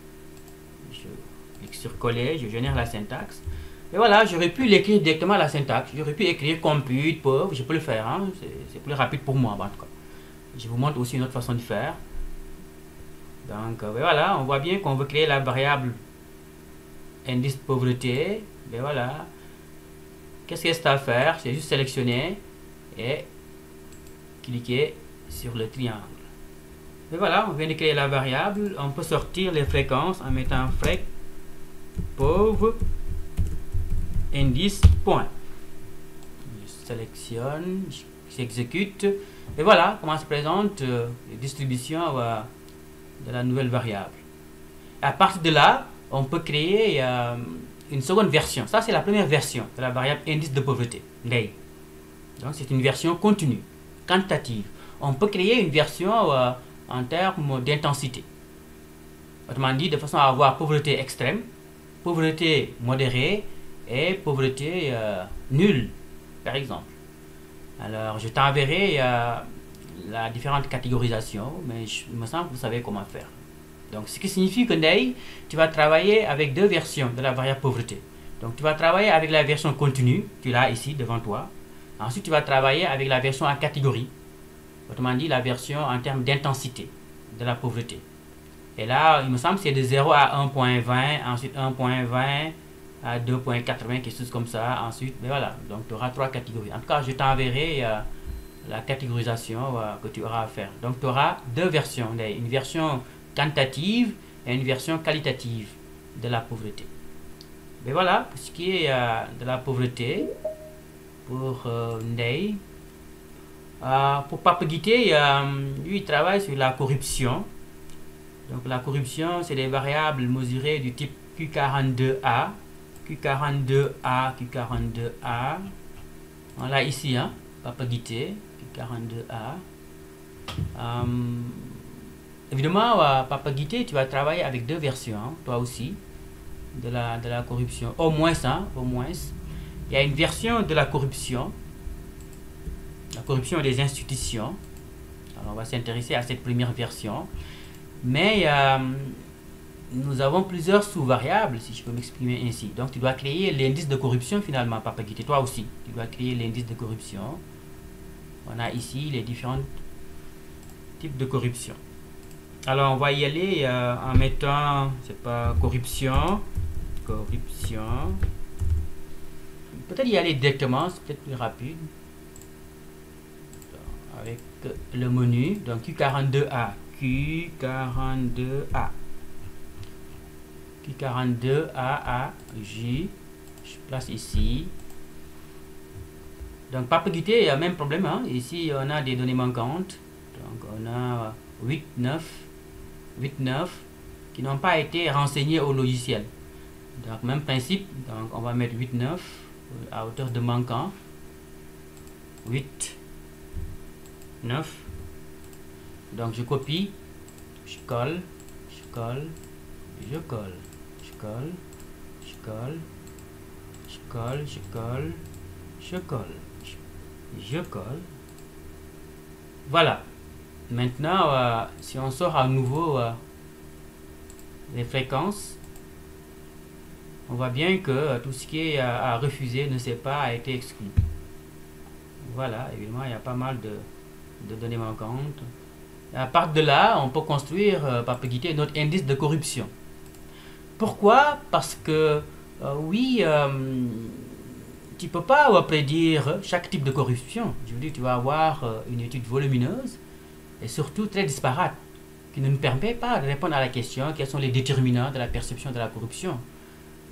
Je clique sur coller, je génère la syntaxe. Et voilà, j'aurais pu l'écrire directement la syntaxe. J'aurais pu écrire compute, pauvre, je peux le faire. Hein? C'est plus rapide pour moi en tout cas. Je vous montre aussi une autre façon de faire. Donc voilà, on voit bien qu'on veut créer la variable indice de pauvreté. Et voilà. Qu'est-ce qu'il y a à faire? C'est juste sélectionner et cliquer sur le triangle. Et voilà, on vient de créer la variable. On peut sortir les fréquences en mettant frec pauvre indice point. Je sélectionne, j'exécute. Et voilà comment se présente les distributions de la nouvelle variable. À partir de là, on peut créer une seconde version. Ça, c'est la première version de la variable indice de pauvreté. Donc, c'est une version continue, quantitative. On peut créer une version en termes d'intensité. Autrement dit, de façon à avoir pauvreté extrême, pauvreté modérée et pauvreté nulle, par exemple. Alors, je t'enverrai la différente catégorisation, mais il me semble que vous savez comment faire. Donc, ce qui signifie que tu vas travailler avec deux versions de la variable pauvreté. Donc, tu vas travailler avec la version continue, tu l'as ici devant toi. Ensuite, tu vas travailler avec la version en catégorie. Autrement dit, la version en termes d'intensité de la pauvreté. Et là, il me semble que c'est de 0 à 1.20, ensuite 1.20 à 2.80, quelque chose comme ça. Ensuite, mais voilà, donc tu auras 3 catégories. En tout cas, je t'enverrai la catégorisation que tu auras à faire. Donc, tu auras deux versions, une version quantitative et une version qualitative de la pauvreté. Mais voilà, pour ce qui est de la pauvreté, pour Ndeye. Pour Papa Guité, lui, il travaille sur la corruption. Donc, la corruption, c'est des variables mesurées du type Q42A, Q42A, Q42A. Voilà ici, hein, Papa Guité, Q42A. Évidemment, Papa Guité, tu vas travailler avec deux versions, hein, toi aussi, de la corruption. Au moins, hein, au moins. Il y a une version de la corruption des institutions. Alors, on va s'intéresser à cette première version. Mais nous avons plusieurs sous-variables, si je peux m'exprimer ainsi. Donc, tu dois créer l'indice de corruption finalement, Papa Guité. Toi aussi, tu dois créer l'indice de corruption. On a ici les différents types de corruption. Alors, on va y aller en mettant, c'est pas corruption. Peut-être y aller directement, c'est peut-être plus rapide. Avec le menu, donc Q42A, Q42A. Q42AA, J, je place ici. Donc, par guidé, il y a le même problème. Hein. Ici, on a des données manquantes. Donc, on a 8, 9 qui n'ont pas été renseignées au logiciel. Donc, même principe. Donc, on va mettre 8, 9 à hauteur de manquant. 8, 9. Donc, je copie, je colle, je colle, je colle, je colle, je colle, je colle, je colle, je colle, je colle. Voilà. Maintenant, si on sort à nouveau les fréquences, on voit bien que tout ce qui est à refuser ne s'est pas été exclu. Voilà, évidemment, il y a pas mal de données manquantes. À part de là, on peut construire par guidé notre indice de corruption. Pourquoi? Parce que oui, tu ne peux pas prédire chaque type de corruption. Je veux dire, tu vas avoir une étude volumineuse et surtout très disparate, qui ne nous permet pas de répondre à la question quels sont les déterminants de la perception de la corruption.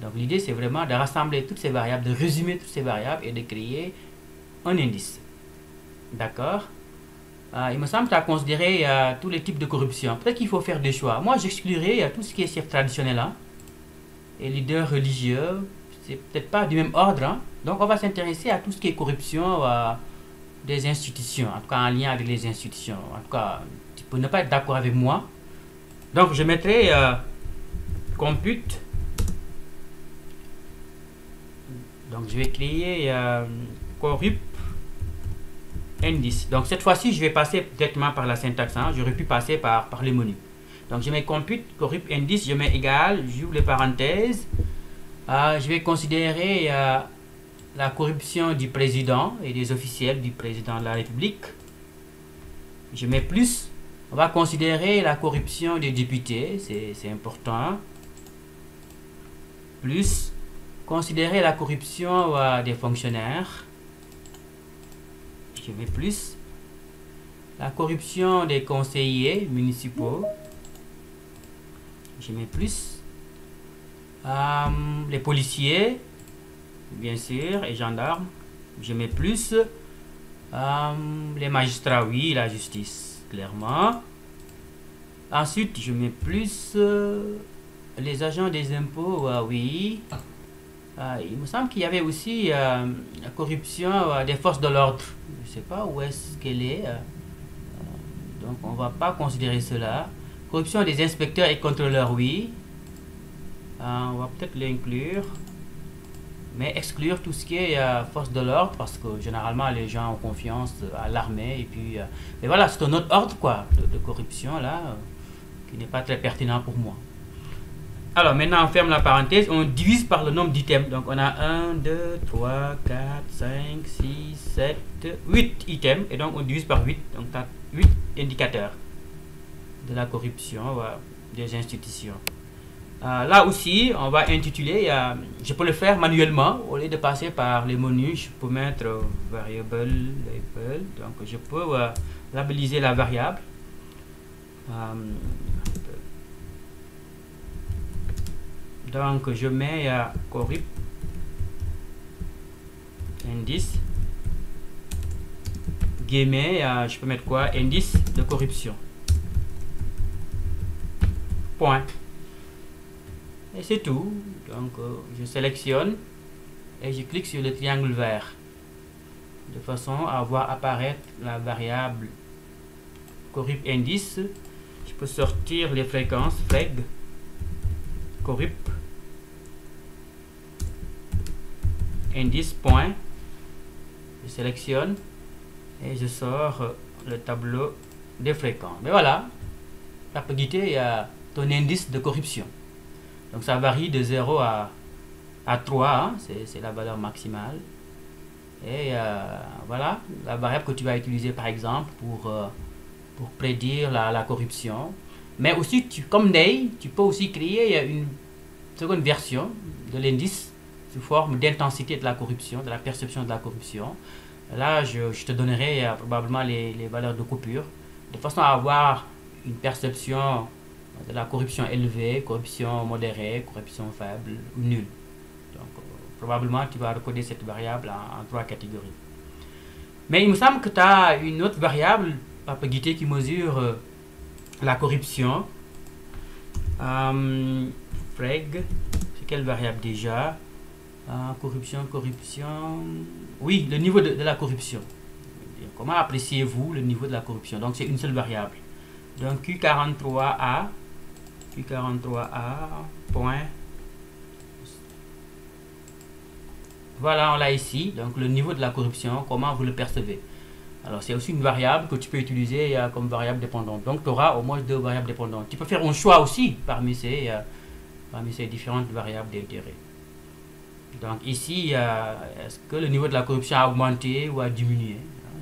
Donc l'idée, c'est vraiment de rassembler toutes ces variables, de résumer toutes ces variables et de créer un indice. D'accord? Il me semble que tu as considéré tous les types de corruption. Peut-être qu'il faut faire des choix. Moi, j'exclurai tout ce qui est chef traditionnel hein, et leader religieux. C'est peut-être pas du même ordre. Hein. Donc, on va s'intéresser à tout ce qui est corruption des institutions, en tout cas en lien avec les institutions. En tout cas, tu peux ne pas être d'accord avec moi. Donc, je mettrai compute. Donc, je vais créer corrupt indice. Donc cette fois-ci, je vais passer directement par la syntaxe. Hein. J'aurais pu passer par les menus. Donc je mets compute, corrupt indice, je mets égal, j'ouvre les parenthèses. Je vais considérer la corruption du président et des officiels du président de la République. Je mets plus. On va considérer la corruption des députés, c'est important. Plus. Considérer la corruption des fonctionnaires. Je mets plus. La corruption des conseillers municipaux. Je mets plus. Les policiers, bien sûr, et gendarmes. Je mets plus. Les magistrats, oui, la justice, clairement. Ensuite, je mets plus. Les agents des impôts, oui. Il me semble qu'il y avait aussi la corruption des forces de l'ordre. Je ne sais pas où est-ce qu'elle est. Donc on ne va pas considérer cela. Corruption des inspecteurs et contrôleurs, oui. On va peut-être l'inclure. Mais exclure tout ce qui est force de l'ordre parce que généralement les gens ont confiance à l'armée. Et puis, mais voilà, c'est un autre ordre quoi, de corruption là, qui n'est pas très pertinent pour moi. Alors maintenant on ferme la parenthèse, on divise par le nombre d'items. Donc on a 1, 2, 3, 4, 5, 6, 7, 8 items. Et donc on divise par 8. Donc tu as 8 indicateurs de la corruption des institutions. Là aussi, on va intituler, je peux le faire manuellement. Au lieu de passer par les menus, je peux mettre variable, label. Donc je peux labelliser la variable. Donc je mets corrupt indice guillemets, je peux mettre quoi, indice de corruption, point, et c'est tout. Donc je sélectionne et je clique sur le triangle vert de façon à voir apparaître la variable corrupt indice. Je peux sortir les fréquences freg corrupt indice point, je sélectionne et je sors le tableau des fréquences. Mais voilà, la rapidité, il y a ton indice de corruption. Donc ça varie de 0 à 3, hein, c'est la valeur maximale. Et voilà, la variable que tu vas utiliser par exemple pour prédire la corruption. Mais aussi, comme Ney, tu peux aussi créer une seconde version de l'indice sous forme d'intensité de la corruption, de la perception de la corruption. Là, je te donnerai probablement les valeurs de coupure, de façon à avoir une perception de la corruption élevée, corruption modérée, corruption faible ou nulle. Donc, probablement, tu vas recoder cette variable en 3 catégories. Mais il me semble que tu as une autre variable, Papa Guité, qui mesure la corruption. Freg, c'est quelle variable déjà? Corruption. Oui, le niveau de la corruption. Comment appréciez-vous le niveau de la corruption? Donc, c'est une seule variable. Donc, Q43A, point. Voilà, on l'a ici. Donc, le niveau de la corruption, comment vous le percevez? Alors, c'est aussi une variable que tu peux utiliser comme variable dépendante. Donc, tu auras au moins 2 variables dépendantes. Tu peux faire un choix aussi parmi ces différentes variables d'intérêt. Donc, ici, est-ce que le niveau de la corruption a augmenté ou a diminué?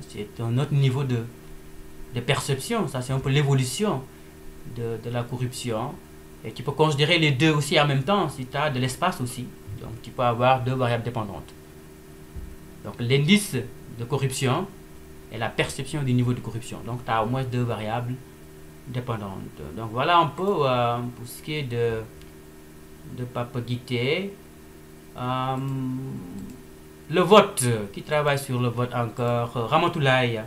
C'est un autre niveau de perception. Ça, c'est un peu l'évolution de la corruption. Et tu peux considérer les deux aussi en même temps si tu as de l'espace aussi. Donc, tu peux avoir 2 variables dépendantes. Donc, l'indice de corruption et la perception du niveau de corruption. Donc, tu as au moins 2 variables dépendantes. Donc, voilà un peu pour ce qui est de Papa Guité. Le vote, qui travaille sur le vote encore? Ramatoulaye,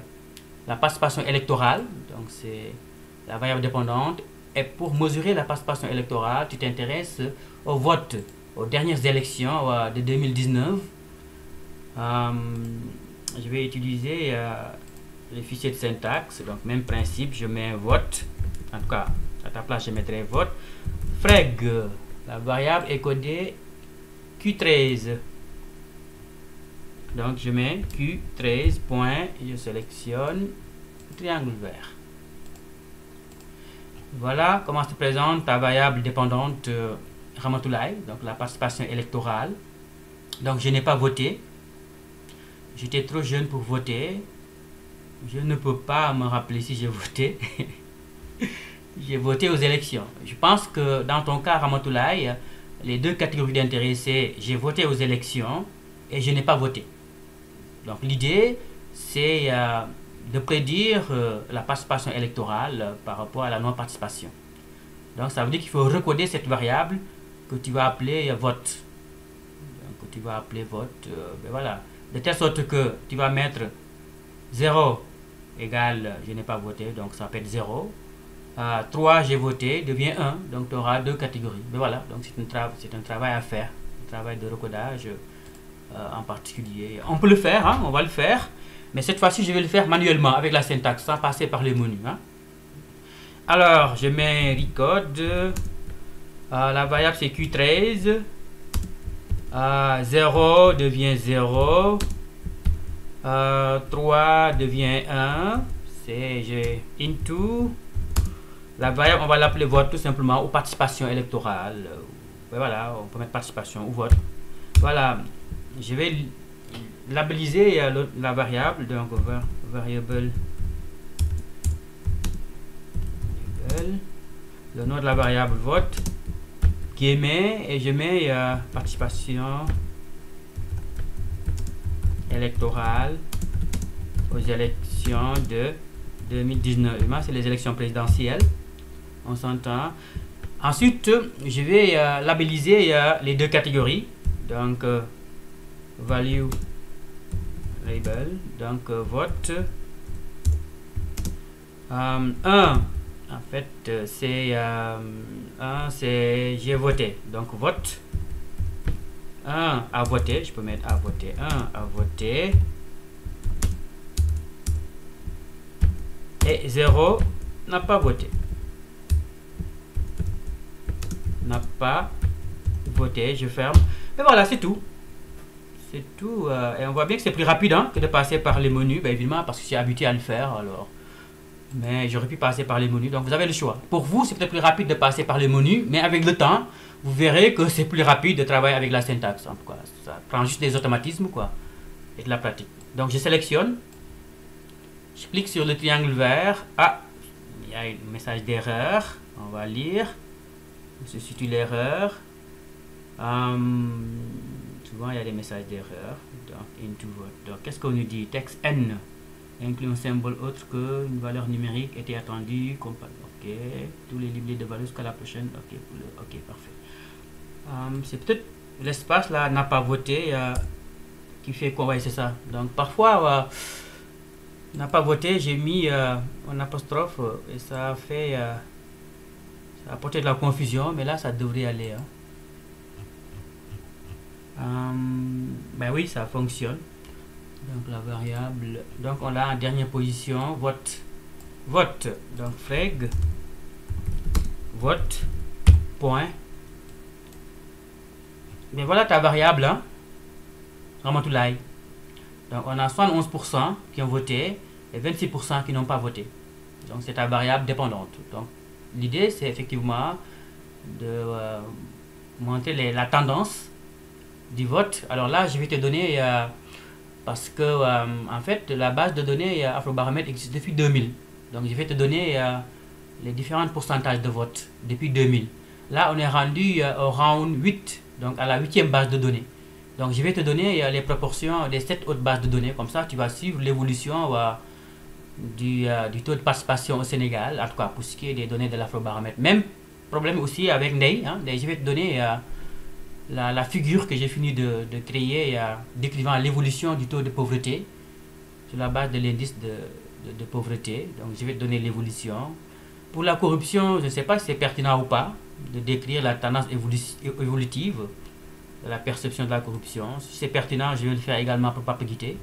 la participation électorale. Donc, c'est la variable dépendante. Et pour mesurer la participation électorale, tu t'intéresses au vote aux dernières élections de 2019. Je vais utiliser les fichiers de syntaxe. Donc, même principe, je mets vote. En tout cas, à ta place, je mettrai vote. Freg, la variable est codée Q13. Donc, je mets Q13, point, je sélectionne le triangle vert. Voilà comment se présente ta variable dépendante Ramatoulaye, donc la participation électorale. Donc, je n'ai pas voté. J'étais trop jeune pour voter. Je ne peux pas me rappeler si j'ai voté. J'ai voté aux élections. Je pense que dans ton cas, Ramatoulaye, les 2 catégories d'intérêt, c'est j'ai voté aux élections et je n'ai pas voté. Donc, l'idée, c'est de prédire la participation électorale par rapport à la non-participation. Donc, ça veut dire qu'il faut recoder cette variable que tu vas appeler vote. Donc, tu vas appeler vote. Ben voilà. De telle sorte que tu vas mettre 0 égale je n'ai pas voté, donc ça peut être 0. 3 j'ai voté devient 1, donc tu auras 2 catégories. Mais voilà, donc c'est un travail à faire, un travail de recodage en particulier. On peut le faire, hein, on va le faire, mais cette fois-ci je vais le faire manuellement avec la syntaxe, sans passer par les menus. Hein. Alors, je mets recode, la variable c'est Q13, 0 devient 0, 3 devient 1, c'est into. La variable, on va l'appeler vote tout simplement, ou participation électorale. Voilà, on peut mettre participation ou vote. Voilà, je vais labelliser la variable, donc variable, le nom de la variable vote, guillemets, et je mets participation électorale aux élections de 2019. C'est les élections présidentielles. On s'entend. Ensuite, je vais labelliser les 2 catégories. Donc, value label. Donc, vote. 1, en fait, c'est 1, c'est j'ai voté. Donc, vote. 1 à voter. Je peux mettre à voter. 1 à voter. Et 0 n'a pas voté. N'a pas voté, je ferme. Et voilà, c'est tout. C'est tout. Et on voit bien que c'est plus rapide hein, que de passer par les menus, bien évidemment, parce que je suis habitué à le faire. Alors. Mais j'aurais pu passer par les menus, donc vous avez le choix. Pour vous, c'est peut-être plus rapide de passer par les menus, mais avec le temps, vous verrez que c'est plus rapide de travailler avec la syntaxe. En tout cas, ça prend juste des automatismes quoi, et de la pratique. Donc je sélectionne. Je clique sur le triangle vert. Ah, il y a un message d'erreur. On va lire. Où se situe l'erreur? Souvent, il y a des messages d'erreur. Donc, into vote. Donc, qu'est-ce qu'on nous dit? Texte N. inclut un symbole autre qu'une valeur numérique était attendue. Ok, tous les librets de valeur jusqu'à la prochaine. Ok, parfait. C'est peut-être l'espace là n'a pas voté qui fait quoi. Ouais, c'est ça. Donc parfois n'a pas voté, j'ai mis un apostrophe et ça a fait ça a apporté de la confusion, mais là ça devrait aller. Ben oui, ça fonctionne. Donc la variable, donc on l'a en dernière position, vote, donc freg, vote, point. Mais voilà ta variable, hein, Ramatoulaye. Donc on a 71% qui ont voté et 26% qui n'ont pas voté. Donc c'est ta variable dépendante. Donc l'idée c'est effectivement de montrer la tendance du vote. Alors là je vais te donner parce que en fait la base de données Afrobaromètre existe depuis 2000. Donc je vais te donner les différents pourcentages de vote depuis 2000. Là on est rendu au round 8, donc à la 8e base de données. Donc je vais te donner les proportions des 7 autres bases de données, comme ça tu vas suivre l'évolution du taux de participation au Sénégal, en tout cas pour ce qui est des données de l'Afrobaromètre. Même problème aussi avec Ndeye, hein. Je vais te donner la figure que j'ai fini de créer décrivant l'évolution du taux de pauvreté sur la base de l'indice de pauvreté. Donc je vais te donner l'évolution. Pour la corruption, je ne sais pas si c'est pertinent ou pas de décrire la tendance évolutive de la perception de la corruption. Si c'est pertinent, je vais le faire également pour Papeguité.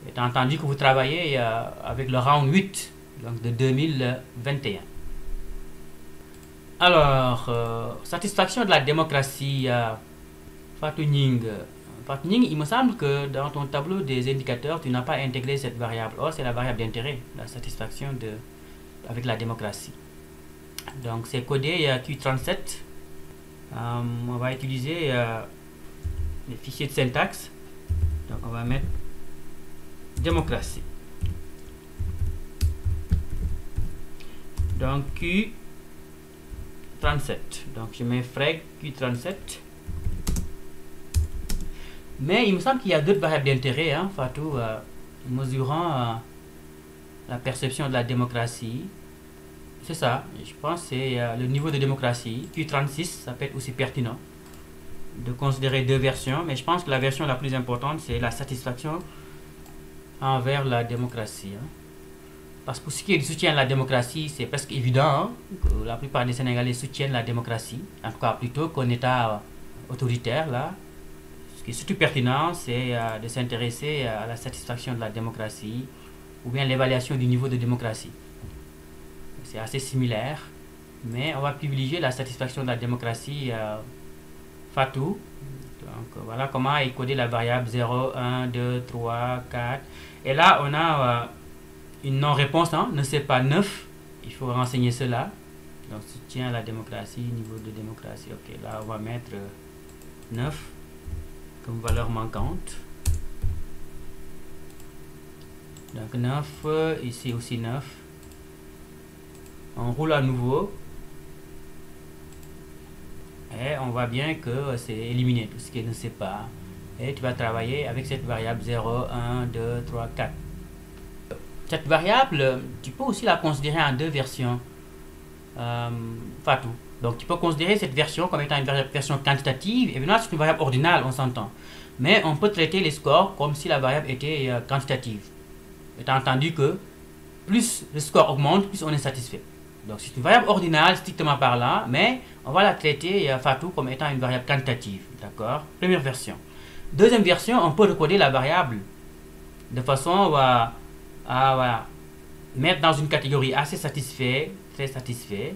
Étant entendu que vous travaillez avec le round 8 donc de 2021. Alors, satisfaction de la démocratie, Fatou Nying. Fatou Nying, il me semble que dans ton tableau des indicateurs, tu n'as pas intégré cette variable. Or, c'est la variable d'intérêt, la satisfaction avec la démocratie. Donc, c'est codé Q37. On va utiliser les fichiers de syntaxe. Donc, on va mettre démocratie. Donc, Q37. Donc, je mets freg Q37. Mais il me semble qu'il y a d'autres variables d'intérêt, hein, Fatou, mesurant la perception de la démocratie. C'est ça, je pense que c'est le niveau de démocratie. Q36, ça peut être aussi pertinent de considérer deux versions, mais je pense que la version la plus importante, c'est la satisfaction envers la démocratie. Hein. Parce que pour ce qui est du soutien à la démocratie, c'est presque évident hein, que la plupart des Sénégalais soutiennent la démocratie, en tout cas plutôt qu'un État autoritaire. Là. Ce qui est surtout pertinent, c'est de s'intéresser à la satisfaction de la démocratie ou bien l'évaluation du niveau de démocratie. C'est assez similaire, mais on va privilégier la satisfaction de la démocratie Fatou. Donc voilà comment est codée la variable 0, 1, 2, 3, 4. Et là, on a une non-réponse, hein, ne sait pas 9. Il faut renseigner cela. Donc soutien à la démocratie, niveau de démocratie. Ok, là on va mettre 9 comme valeur manquante. Donc 9, ici aussi 9. On roule à nouveau. Et on voit bien que c'est éliminé tout ce qui ne sait pas. Et tu vas travailler avec cette variable 0, 1, 2, 3, 4. Cette variable, tu peux aussi la considérer en deux versions. Fatou. Donc tu peux considérer cette version comme étant une version quantitative. Évidemment, c'est une variable ordinale, on s'entend. Mais on peut traiter les scores comme si la variable était quantitative. Étant entendu que plus le score augmente, plus on est satisfait. Donc c'est une variable ordinale strictement parlant, mais on va la traiter Fatou comme étant une variable quantitative. D'accord? Première version. Deuxième version, on peut recoder la variable de façon à mettre dans une catégorie assez satisfait, très satisfait,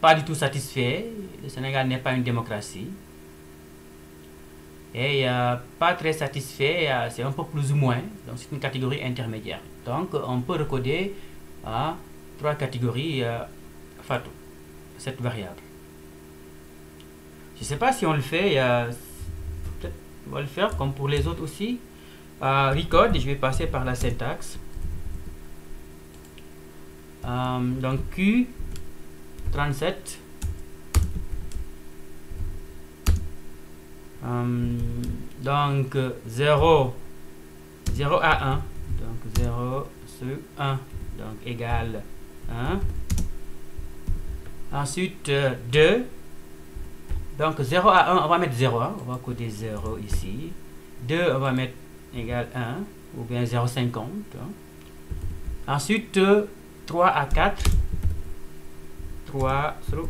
pas du tout satisfait. Le Sénégal n'est pas une démocratie. Et pas très satisfait, c'est un peu plus ou moins. Donc c'est une catégorie intermédiaire. Donc on peut recoder à trois catégories Fatou, cette variable. Je ne sais pas si on le fait, peut-être on va le faire comme pour les autres aussi. Recode, je vais passer par la syntaxe. Donc Q37. Donc 0 à 1. Donc 0 sur 1, donc égale 1. Ensuite 2, donc 0 à 1, on va mettre 0, hein? On va coder 0 ici. 2, on va mettre égale 1, ou bien 0,50. Hein? Ensuite 3 à 4, 3 sur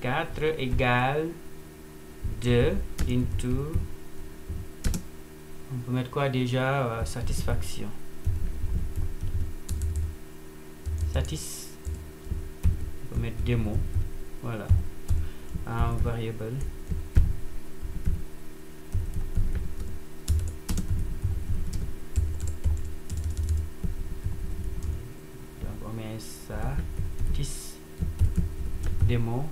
4 égale 2 into, on peut mettre quoi déjà, satisfaction. On peut mettre des mots, voilà, un variable. Donc on met ça, démo,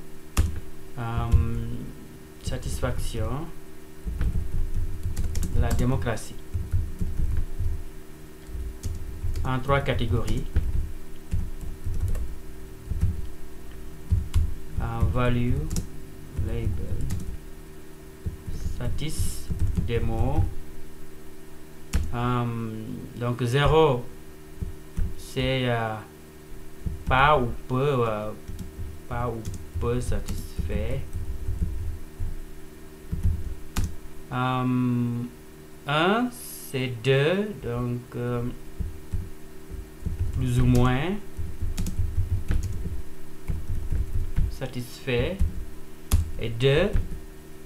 satisfaction de la démocratie en 3 catégories. Value, label, satis, démo. Donc 0 c'est pas ou peu satisfait. 1 c'est 2, donc plus ou moins satisfait, et 2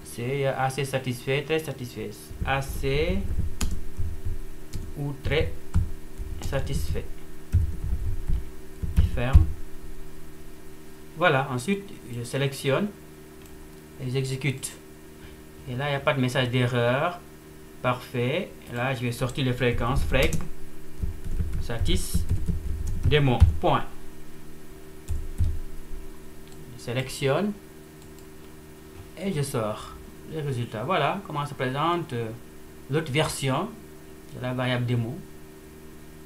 c'est assez satisfait, très satisfait, assez ou très satisfait. Ferme. Voilà, ensuite je sélectionne et j'exécute, et là il n'y a pas de message d'erreur. Parfait. Et là je vais sortir les fréquences, freg satis démo point. Sélectionne et je sors les résultats. Voilà comment se présente l'autre version de la variable démo.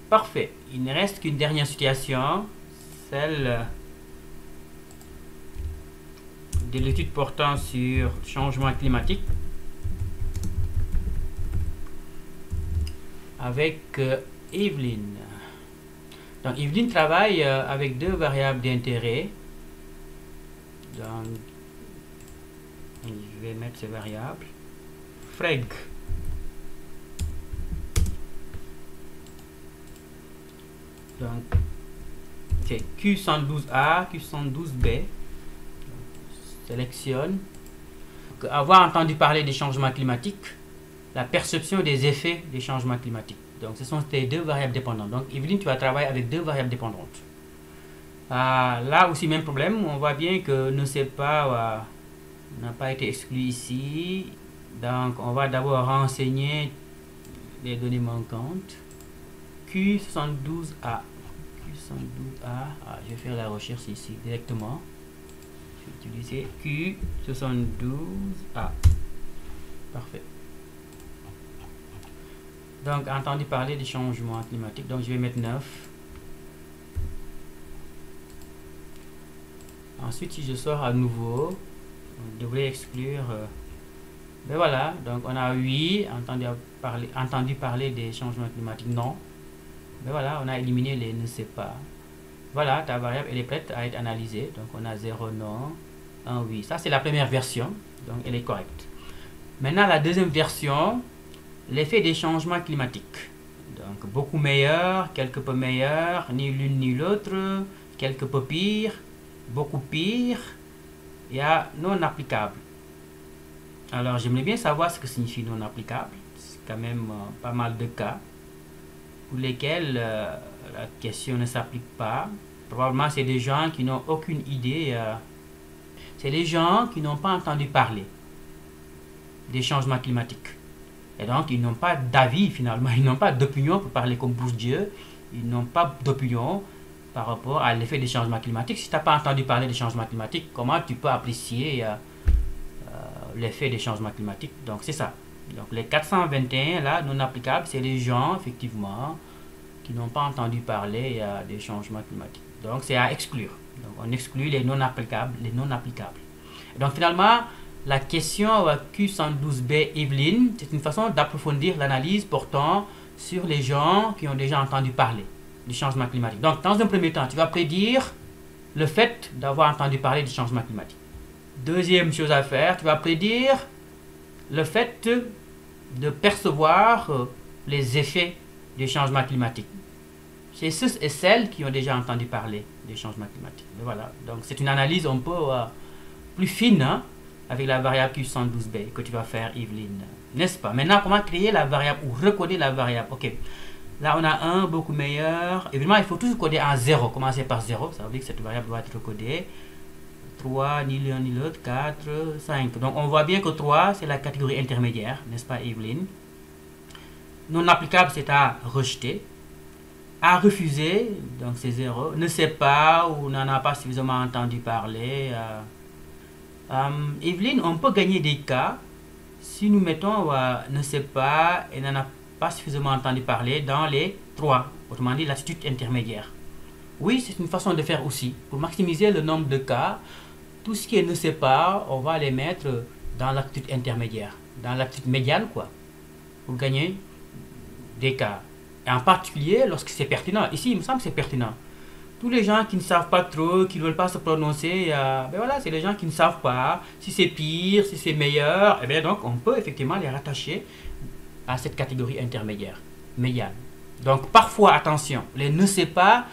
Parfait. Il ne reste qu'une dernière situation, celle de l'étude portant sur changement climatique avec Evelyne. Donc Evelyne travaille avec deux variables d'intérêt. Donc, je vais mettre ces variables. Freg. Donc, c'est Q112A, Q112B. Sélectionne. Donc, avoir entendu parler des changements climatiques, la perception des effets des changements climatiques. Donc, ce sont tes deux variables dépendantes. Donc, Evelyne, tu vas travailler avec deux variables dépendantes. Là aussi, même problème. On voit bien que ne sait pas n'a pas été exclu ici. Donc, on va d'abord renseigner les données manquantes. Q112A. Q112A. Je vais faire la recherche ici directement. Je vais utiliser Q112A. Parfait. Donc, entendu parler des changements climatiques. Donc, je vais mettre 9. Ensuite, si je sors à nouveau, on devrait exclure. Ben voilà, donc on a oui, entendu parler des changements climatiques, non. Ben voilà, on a éliminé les ne sait pas. Voilà, ta variable elle est prête à être analysée. Donc on a 0 non, 1 oui. Ça c'est la première version, donc elle est correcte. Maintenant la deuxième version, l'effet des changements climatiques. Donc beaucoup meilleur, quelque peu meilleur, ni l'une ni l'autre, quelque peu pire, beaucoup pire. Il y a non applicable. Alors j'aimerais bien savoir ce que signifie non applicable. C'est quand même pas mal de cas pour lesquels la question ne s'applique pas. Probablement c'est des gens qui n'ont aucune idée. C'est des gens qui n'ont pas entendu parler des changements climatiques. Et donc ils n'ont pas d'avis finalement. Ils n'ont pas d'opinion pour parler comme Bourdieu. Ils n'ont pas d'opinion par rapport à l'effet des changements climatiques. Si tu n'as pas entendu parler des changements climatiques, comment tu peux apprécier l'effet des changements climatiques? Donc c'est ça. Donc les 421 là, non applicables, c'est les gens effectivement qui n'ont pas entendu parler des changements climatiques. Donc c'est à exclure. Donc on exclut les non applicables, Et donc finalement, la question Q112B Evelyne, c'est une façon d'approfondir l'analyse portant sur les gens qui ont déjà entendu parler du changement climatique. Donc, dans un premier temps, tu vas prédire le fait d'avoir entendu parler du changement climatique. Deuxième chose à faire, tu vas prédire le fait de percevoir les effets du changement climatique chez ceux et celles qui ont déjà entendu parler du changement climatique. Et voilà, donc c'est une analyse un peu plus fine, hein, avec la variable Q112B que tu vas faire, Evelyne. N'est-ce pas? Maintenant, comment créer la variable ou recoder la variable? Ok. Là, on a un beaucoup meilleur. Évidemment, il faut toujours coder en 0. Commencer par 0. Ça veut dire que cette variable doit être recodée. 3, ni l'un ni l'autre. 4, 5. Donc, on voit bien que 3, c'est la catégorie intermédiaire. N'est-ce pas, Evelyne? Non applicable, c'est à rejeter. À refuser, donc c'est 0. Ne sait pas ou n'en a pas suffisamment entendu parler. Evelyne, on peut gagner des cas si nous mettons ne sait pas et n'en a pas suffisamment entendu parler dans les 3, autrement dit l'attitude intermédiaire. Oui, c'est une façon de faire aussi. Pour maximiser le nombre de cas, tout ce qui est ne sait pas, on va les mettre dans l'attitude intermédiaire, dans l'attitude médiane, quoi, pour gagner des cas. Et en particulier lorsque c'est pertinent. Ici, il me semble que c'est pertinent. Tous les gens qui ne savent pas trop, qui ne veulent pas se prononcer, ben voilà, c'est les gens qui ne savent pas si c'est pire, si c'est meilleur. Et bien donc, on peut effectivement les rattacher à cette catégorie intermédiaire, médiane. Donc, parfois, attention, les ne sait pas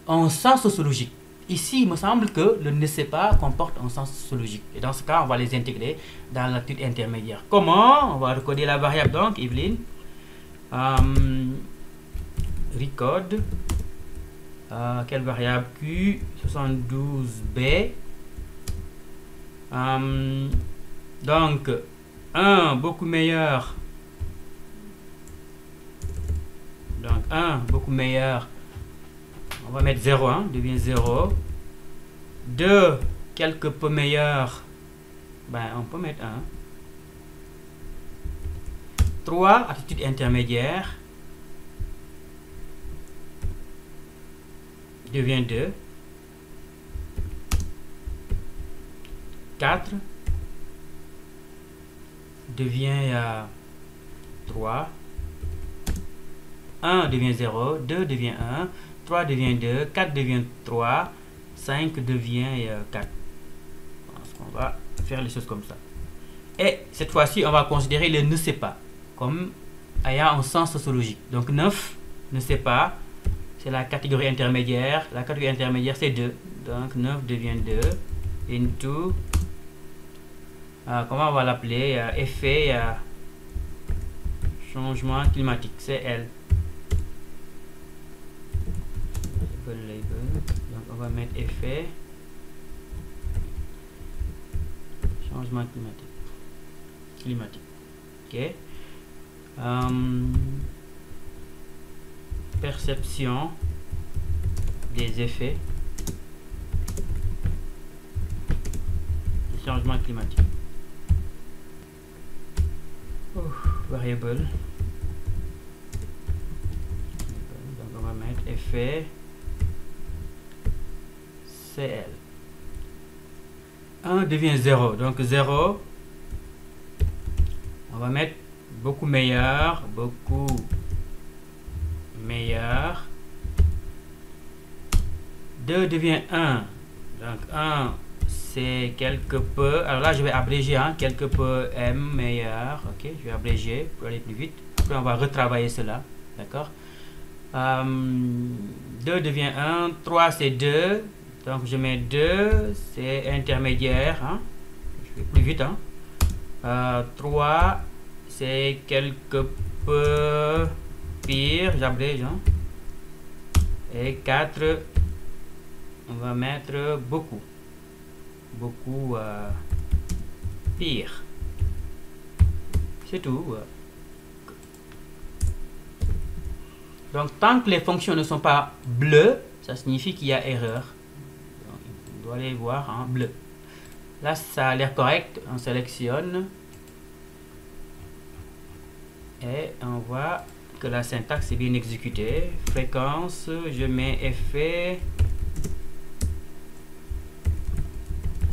ont un sens sociologique. Ici, il me semble que le ne sait pas comporte un sens sociologique. Et dans ce cas, on va les intégrer dans l'attitude intermédiaire. Comment? On va recoder la variable donc, Evelyne. Recode. Quelle variable? Q72B. Donc, 1 beaucoup meilleur. Donc, 1 beaucoup meilleur. On va mettre 0, hein, devient 0. 2 quelque peu meilleur. Ben, on peut mettre 1. 3 attitude intermédiaire. Devient 2. 4 devient 3. 1 devient 0. 2 devient 1. 3 devient 2. 4 devient 3. 5 devient 4. On va faire les choses comme ça. Et cette fois-ci, on va considérer le ne sait pas comme ayant un sens sociologique. Donc 9 ne sait pas. C'est la catégorie intermédiaire. La catégorie intermédiaire, c'est 2. Donc 9 devient 2. Into. Comment on va l'appeler? Effet changement climatique. C'est L. Label. Donc on va mettre effet changement climatique. Ok. Perception des effets du changement climatique. Variable. Donc on va mettre effet CL. 1 devient 0. Donc 0. On va mettre beaucoup meilleur. Beaucoup meilleur. 2 devient 1. Donc 1 c'est quelque peu. Alors là je vais abréger, hein, quelque peu M meilleur. Ok, je vais abréger pour aller plus vite. Après on va retravailler cela. D'accord. 2 devient 1. 3 c'est 2. Donc je mets 2. C'est intermédiaire. Hein. Je vais plus vite. Hein. 3 c'est quelque peu pire. J'abrège. Hein. Et 4 on va mettre beaucoup. Beaucoup pire. C'est tout. Donc tant que les fonctions ne sont pas bleues, ça signifie qu'il y a erreur. Donc, on doit les voir en bleu. Là ça a l'air correct. On sélectionne. Et on voit que la syntaxe est bien exécutée. Fréquence, je mets effet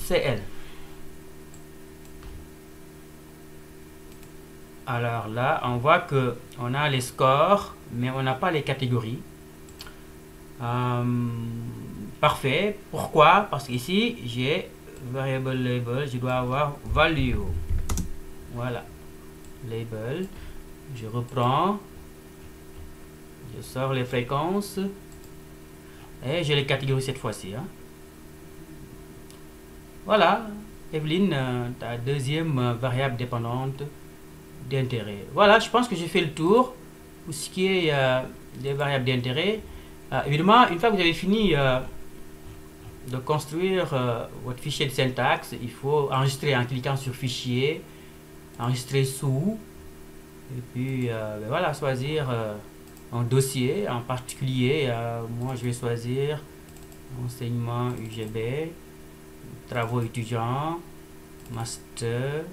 CL. Alors là, on voit que on a les scores, mais on n'a pas les catégories. Parfait. Pourquoi? Parce qu'ici, j'ai variable label, je dois avoir value. Voilà. Label. Je reprends. Je sors les fréquences. Et j'ai les catégories cette fois-ci. Hein. Voilà. Evelyne, ta deuxième variable dépendante d'intérêt. Voilà, je pense que j'ai fait le tour pour ce qui est des variables d'intérêt. Évidemment, une fois que vous avez fini de construire votre fichier de syntaxe, il faut enregistrer en cliquant sur fichier, enregistrer sous, et puis voilà, choisir un dossier en particulier. Moi, je vais choisir enseignement UGB, travaux étudiants, master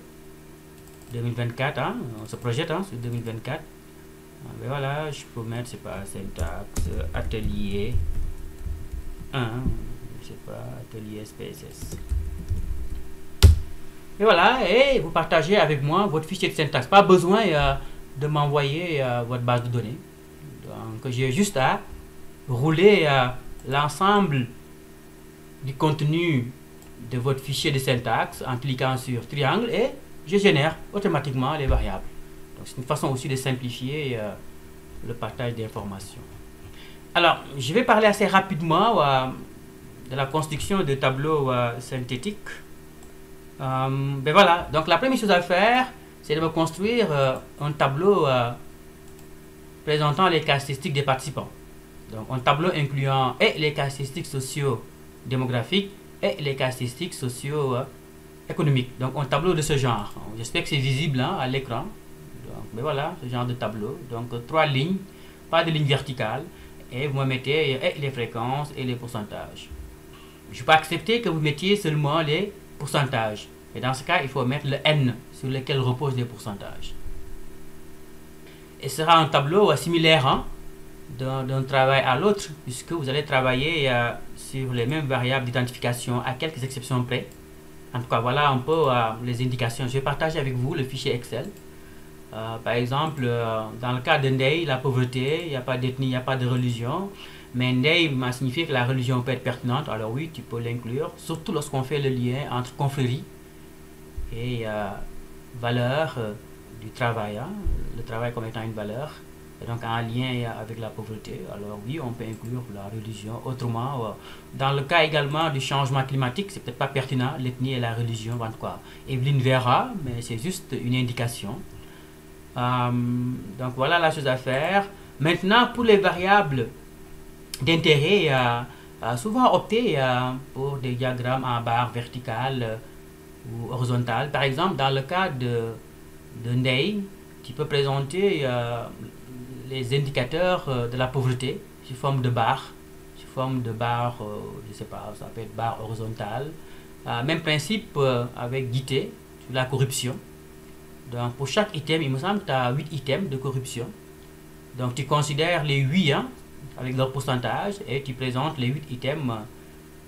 2024, hein, on se projette hein, sur 2024. Mais voilà, je peux mettre, c'est pas syntaxe, atelier 1, je sais pas, atelier SPSS. Et voilà, et vous partagez avec moi votre fichier de syntaxe. Pas besoin de m'envoyer votre base de données. Donc, j'ai juste à rouler l'ensemble du contenu de votre fichier de syntaxe en cliquant sur triangle et je génère automatiquement les variables. Donc c'est une façon aussi de simplifier le partage d'informations. Alors, je vais parler assez rapidement de la construction de tableaux synthétiques. Ben voilà, donc la première chose à faire, c'est de me construire un tableau présentant les caractéristiques des participants. Donc un tableau incluant et les caractéristiques socio-démographiques et les caractéristiques socio-économiques. Donc un tableau de ce genre. J'espère que c'est visible hein, à l'écran. Donc ben voilà, ce genre de tableau. Donc 3 lignes, pas de ligne verticale. Et vous me mettez les fréquences et les pourcentages. Je peux accepter que vous mettiez seulement les pourcentages. Et dans ce cas, il faut mettre le N sur lequel reposent les pourcentages. Et ce sera un tableau similaire hein, d'un travail à l'autre, puisque vous allez travailler sur les mêmes variables d'identification à quelques exceptions près. En tout cas, voilà un peu les indications. Je vais partager avec vous le fichier Excel. Par exemple, dans le cas de Ndei, la pauvreté, il n'y a pas d'ethnie, il n'y a pas de religion. Mais Ndei m'a signifié que la religion peut être pertinente. Alors oui, tu peux l'inclure, surtout lorsqu'on fait le lien entre confrérie et valeur du travail. Hein, le travail comme étant une valeur. Et donc en lien avec la pauvreté. Alors oui, on peut inclure la religion. Autrement, dans le cas également du changement climatique, c'est peut-être pas pertinent, l'ethnie et la religion. En tout cas, Evelyne verra, mais c'est juste une indication. Donc voilà la chose à faire. Maintenant, pour les variables d'intérêt, souvent opter pour des diagrammes en barre verticale ou horizontale. Par exemple, dans le cas de Ndei, tu peux présenter les indicateurs de la pauvreté sous forme de barre. Sous forme de barre, je sais pas, ça peut être barre horizontale. Même principe avec guité sur la corruption. Donc pour chaque item, il me semble que tu as 8 items de corruption. Donc tu considères les 8 hein, avec leur pourcentage et tu présentes les 8 items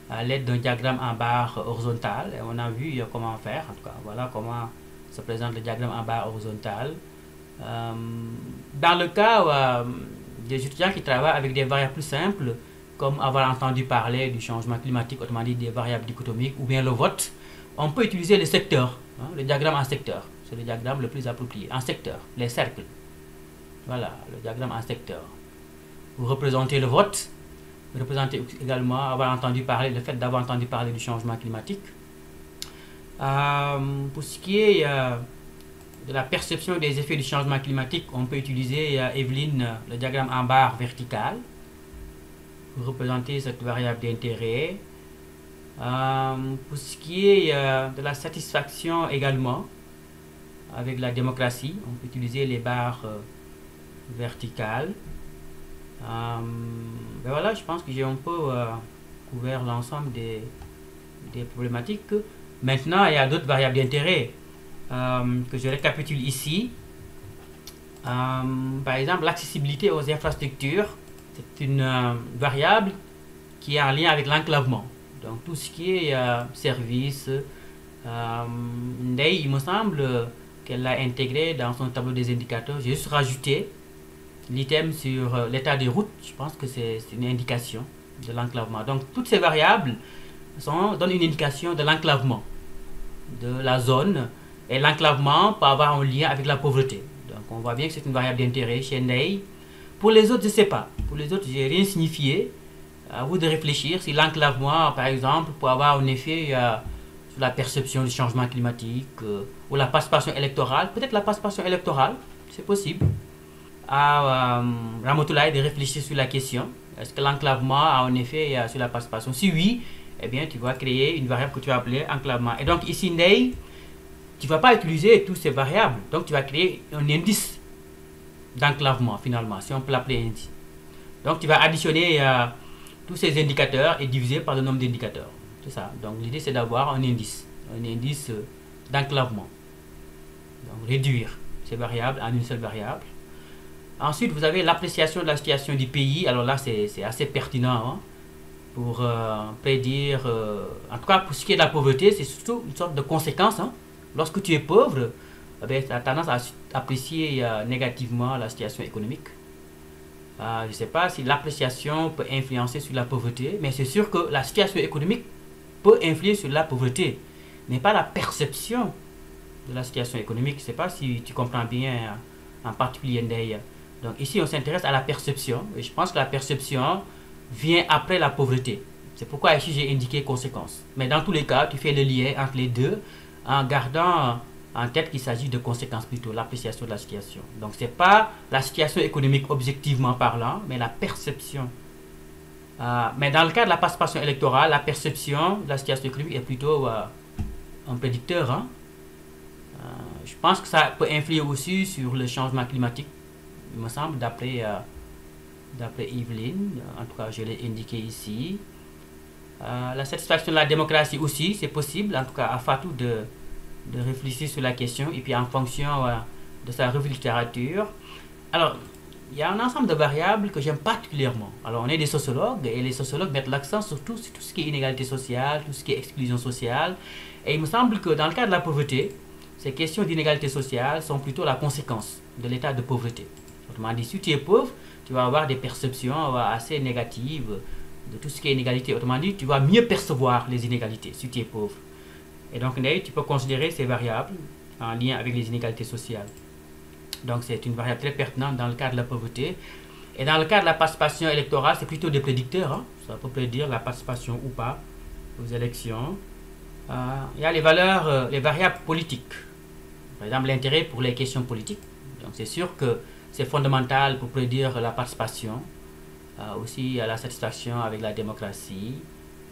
à l'aide d'un diagramme en barre horizontale. Et on a vu comment faire. En tout cas, voilà comment se présente le diagramme en barre horizontale. Dans le cas des étudiants qui travaillent avec des variables plus simples, comme avoir entendu parler du changement climatique, autrement dit des variables dichotomiques, ou bien le vote, on peut utiliser le secteur, hein, le diagramme en secteur. C'est le diagramme le plus approprié. En secteur, les cercles. Voilà, le diagramme en secteur. Vous représentez le vote, vous représentez également avoir entendu parler, le fait d'avoir entendu parler du changement climatique. Pour ce qui est de la perception des effets du changement climatique, on peut utiliser, Evelyne, le diagramme en barre verticale. Vous représentez cette variable d'intérêt. Pour ce qui est de la satisfaction également, avec la démocratie, on peut utiliser les barres verticales. Ben voilà, je pense que j'ai un peu couvert l'ensemble des problématiques. Maintenant, il y a d'autres variables d'intérêt que je récapitule ici. Par exemple, l'accessibilité aux infrastructures, c'est une variable qui est en lien avec l'enclavement. Donc tout ce qui est service, Ndei, il me semble, qu'elle a intégré dans son tableau des indicateurs. J'ai juste rajouté l'item sur l'état des routes. Je pense que c'est une indication de l'enclavement. Donc toutes ces variables donnent une indication de l'enclavement de la zone, et l'enclavement peut avoir un lien avec la pauvreté. Donc on voit bien que c'est une variable d'intérêt chez Ndeye. Pour les autres, je ne sais pas. Pour les autres, je n'ai rien signifié. À vous de réfléchir si l'enclavement, par exemple, peut avoir un effet sur la perception du changement climatique ou la participation électorale. Peut-être la participation électorale, c'est possible. À Ramatoulaye de réfléchir sur la question. Est-ce que l'enclavement a un effet sur la participation? Si oui, eh bien, tu vas créer une variable que tu vas appeler enclavement. Et donc, ici, Ndeye, tu ne vas pas utiliser toutes ces variables. Donc, tu vas créer un indice d'enclavement, finalement, si on peut l'appeler ainsi. Donc, tu vas additionner tous ces indicateurs et diviser par le nombre d'indicateurs. C'est ça. Donc, l'idée, c'est d'avoir un indice d'enclavement. Donc, réduire ces variables en une seule variable. Ensuite, vous avez l'appréciation de la situation du pays. Alors là, c'est assez pertinent hein, pour prédire, en tout cas pour ce qui est de la pauvreté, c'est surtout une sorte de conséquence. Hein. Lorsque tu es pauvre, tu as tendance à apprécier négativement la situation économique. Je ne sais pas si l'appréciation peut influencer sur la pauvreté, mais c'est sûr que la situation économique peut influer sur la pauvreté, mais pas la perception de la situation économique. Je ne sais pas si tu comprends bien, en particulier Ndeye. Donc ici, on s'intéresse à la perception, et je pense que la perception vient après la pauvreté. C'est pourquoi ici, j'ai indiqué conséquences. Mais dans tous les cas, tu fais le lien entre les deux en gardant en tête qu'il s'agit de conséquences plutôt, l'appréciation de la situation. Donc, ce n'est pas la situation économique objectivement parlant, mais la perception. Mais dans le cas de la participation électorale, la perception de la situation économique est plutôt un prédicteur. Hein. Je pense que ça peut influer aussi sur le changement climatique, il me semble, d'après Yveline. En tout cas, je l'ai indiqué ici. La satisfaction de la démocratie aussi, c'est possible, en tout cas à Fatou de réfléchir sur la question et puis en fonction de sa revue de littérature. Alors, il y a un ensemble de variables que j'aime particulièrement. Alors, on est des sociologues et les sociologues mettent l'accent surtout sur tout ce qui est inégalité sociale, tout ce qui est exclusion sociale. Et il me semble que dans le cas de la pauvreté, ces questions d'inégalité sociale sont plutôt la conséquence de l'état de pauvreté. Autrement dit, si tu es pauvre, tu vas avoir des perceptions assez négatives de tout ce qui est inégalité. Autrement dit, tu vas mieux percevoir les inégalités si tu es pauvre. Et donc, tu peux considérer ces variables en lien avec les inégalités sociales. Donc, c'est une variable très pertinente dans le cas de la pauvreté. Et dans le cas de la participation électorale, c'est plutôt des prédicteurs. Hein. Ça peut prédire la participation ou pas aux élections. Il y a les valeurs, les variables politiques. Par exemple, l'intérêt pour les questions politiques. Donc, c'est sûr que c'est fondamental pour prédire la participation. Aussi, il y a la satisfaction avec la démocratie,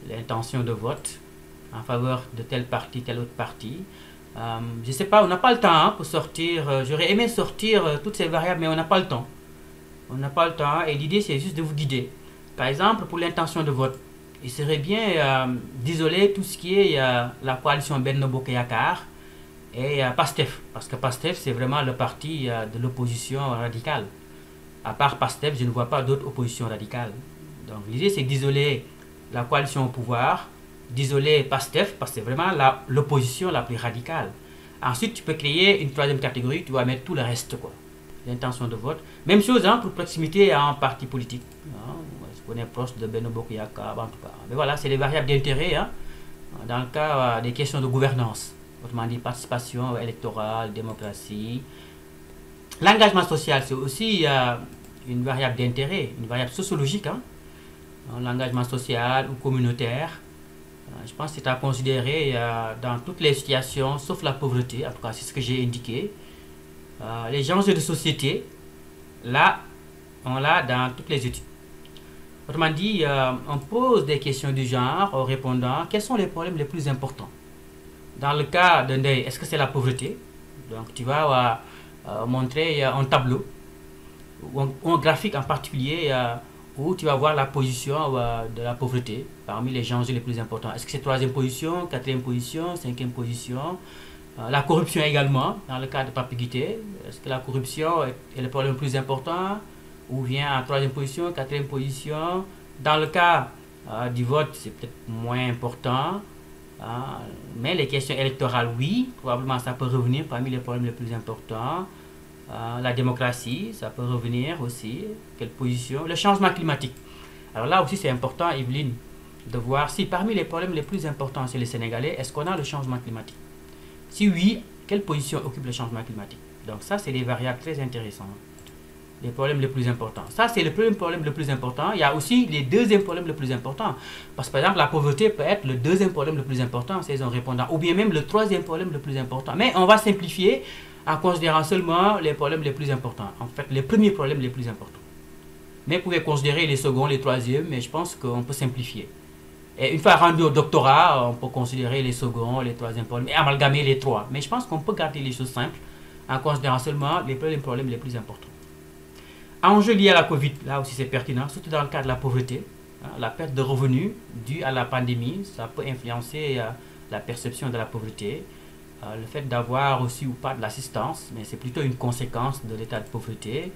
l'intention de vote en faveur de tel parti, tel autre parti. Je ne sais pas, on n'a pas le temps hein, pour sortir. J'aurais aimé sortir toutes ces variables, mais on n'a pas le temps. On n'a pas le temps et l'idée, c'est juste de vous guider. Par exemple, pour l'intention de vote, il serait bien d'isoler tout ce qui est la coalition Benno Bokk Yakaar et PASTEF. Parce que PASTEF, c'est vraiment le parti de l'opposition radicale. À part PASTEF, je ne vois pas d'autres oppositions radicales. Donc l'idée, c'est d'isoler la coalition au pouvoir, d'isoler PASTEF, parce que c'est vraiment l'opposition la plus radicale. Ensuite, tu peux créer une troisième catégorie, tu vas mettre tout le reste, quoi. L'intention de vote. Même chose hein, pour proximité à un parti politique. Hein. Est-ce qu'on est proche de Benno Bokk Yakaar, en tout cas. Mais voilà, c'est les variables d'intérêt hein, dans le cas des questions de gouvernance. Autrement dit, participation électorale, démocratie. L'engagement social, c'est aussi une variable d'intérêt, une variable sociologique. Hein. L'engagement social ou communautaire. Je pense que c'est à considérer dans toutes les situations, sauf la pauvreté. En tout cas, c'est ce que j'ai indiqué. Les enjeux de société, là, on l'a dans toutes les études. Autrement dit, on pose des questions du genre en répondant quels sont les problèmes les plus importants. Dans le cas de Ndeye, est-ce que c'est la pauvreté? Donc, tu vas montrer un tableau ou un graphique en particulier où tu vas voir la position de la pauvreté parmi les enjeux les plus importants. Est-ce que c'est troisième position, quatrième position, cinquième position? La corruption également, dans le cas de Pape Guité. Est-ce que la corruption est le problème le plus important ou vient en troisième position, quatrième position? Dans le cas du vote, c'est peut-être moins important. Mais les questions électorales, oui, probablement ça peut revenir parmi les problèmes les plus importants. La démocratie, ça peut revenir aussi. Quelle position? Le changement climatique. Alors là aussi, c'est important, Evelyne, de voir si parmi les problèmes les plus importants chez les Sénégalais, est-ce qu'on a le changement climatique? Si oui, quelle position occupe le changement climatique? Donc ça, c'est des variables très intéressantes. Les problèmes les plus importants. Ça, c'est le premier problème le plus important. Il y a aussi les deuxièmes problèmes les plus importants. Parce que, par exemple, la pauvreté peut être le deuxième problème le plus important, c'est en répondant. Ou bien même le troisième problème le plus important. Mais on va simplifier en considérant seulement les problèmes les plus importants. En fait, les premiers problèmes les plus importants. Mais vous pouvez considérer les seconds, les troisièmes, mais je pense qu'on peut simplifier. Et une fois rendu au doctorat, on peut considérer les seconds, les troisièmes problèmes, et amalgamer les trois. Mais je pense qu'on peut garder les choses simples en considérant seulement les problèmes les plus importants. Enjeu lié à la Covid, là aussi c'est pertinent, surtout dans le cas de la pauvreté. La perte de revenus due à la pandémie, ça peut influencer la perception de la pauvreté. Le fait d'avoir aussi ou pas de l'assistance, mais c'est plutôt une conséquence de l'état de pauvreté.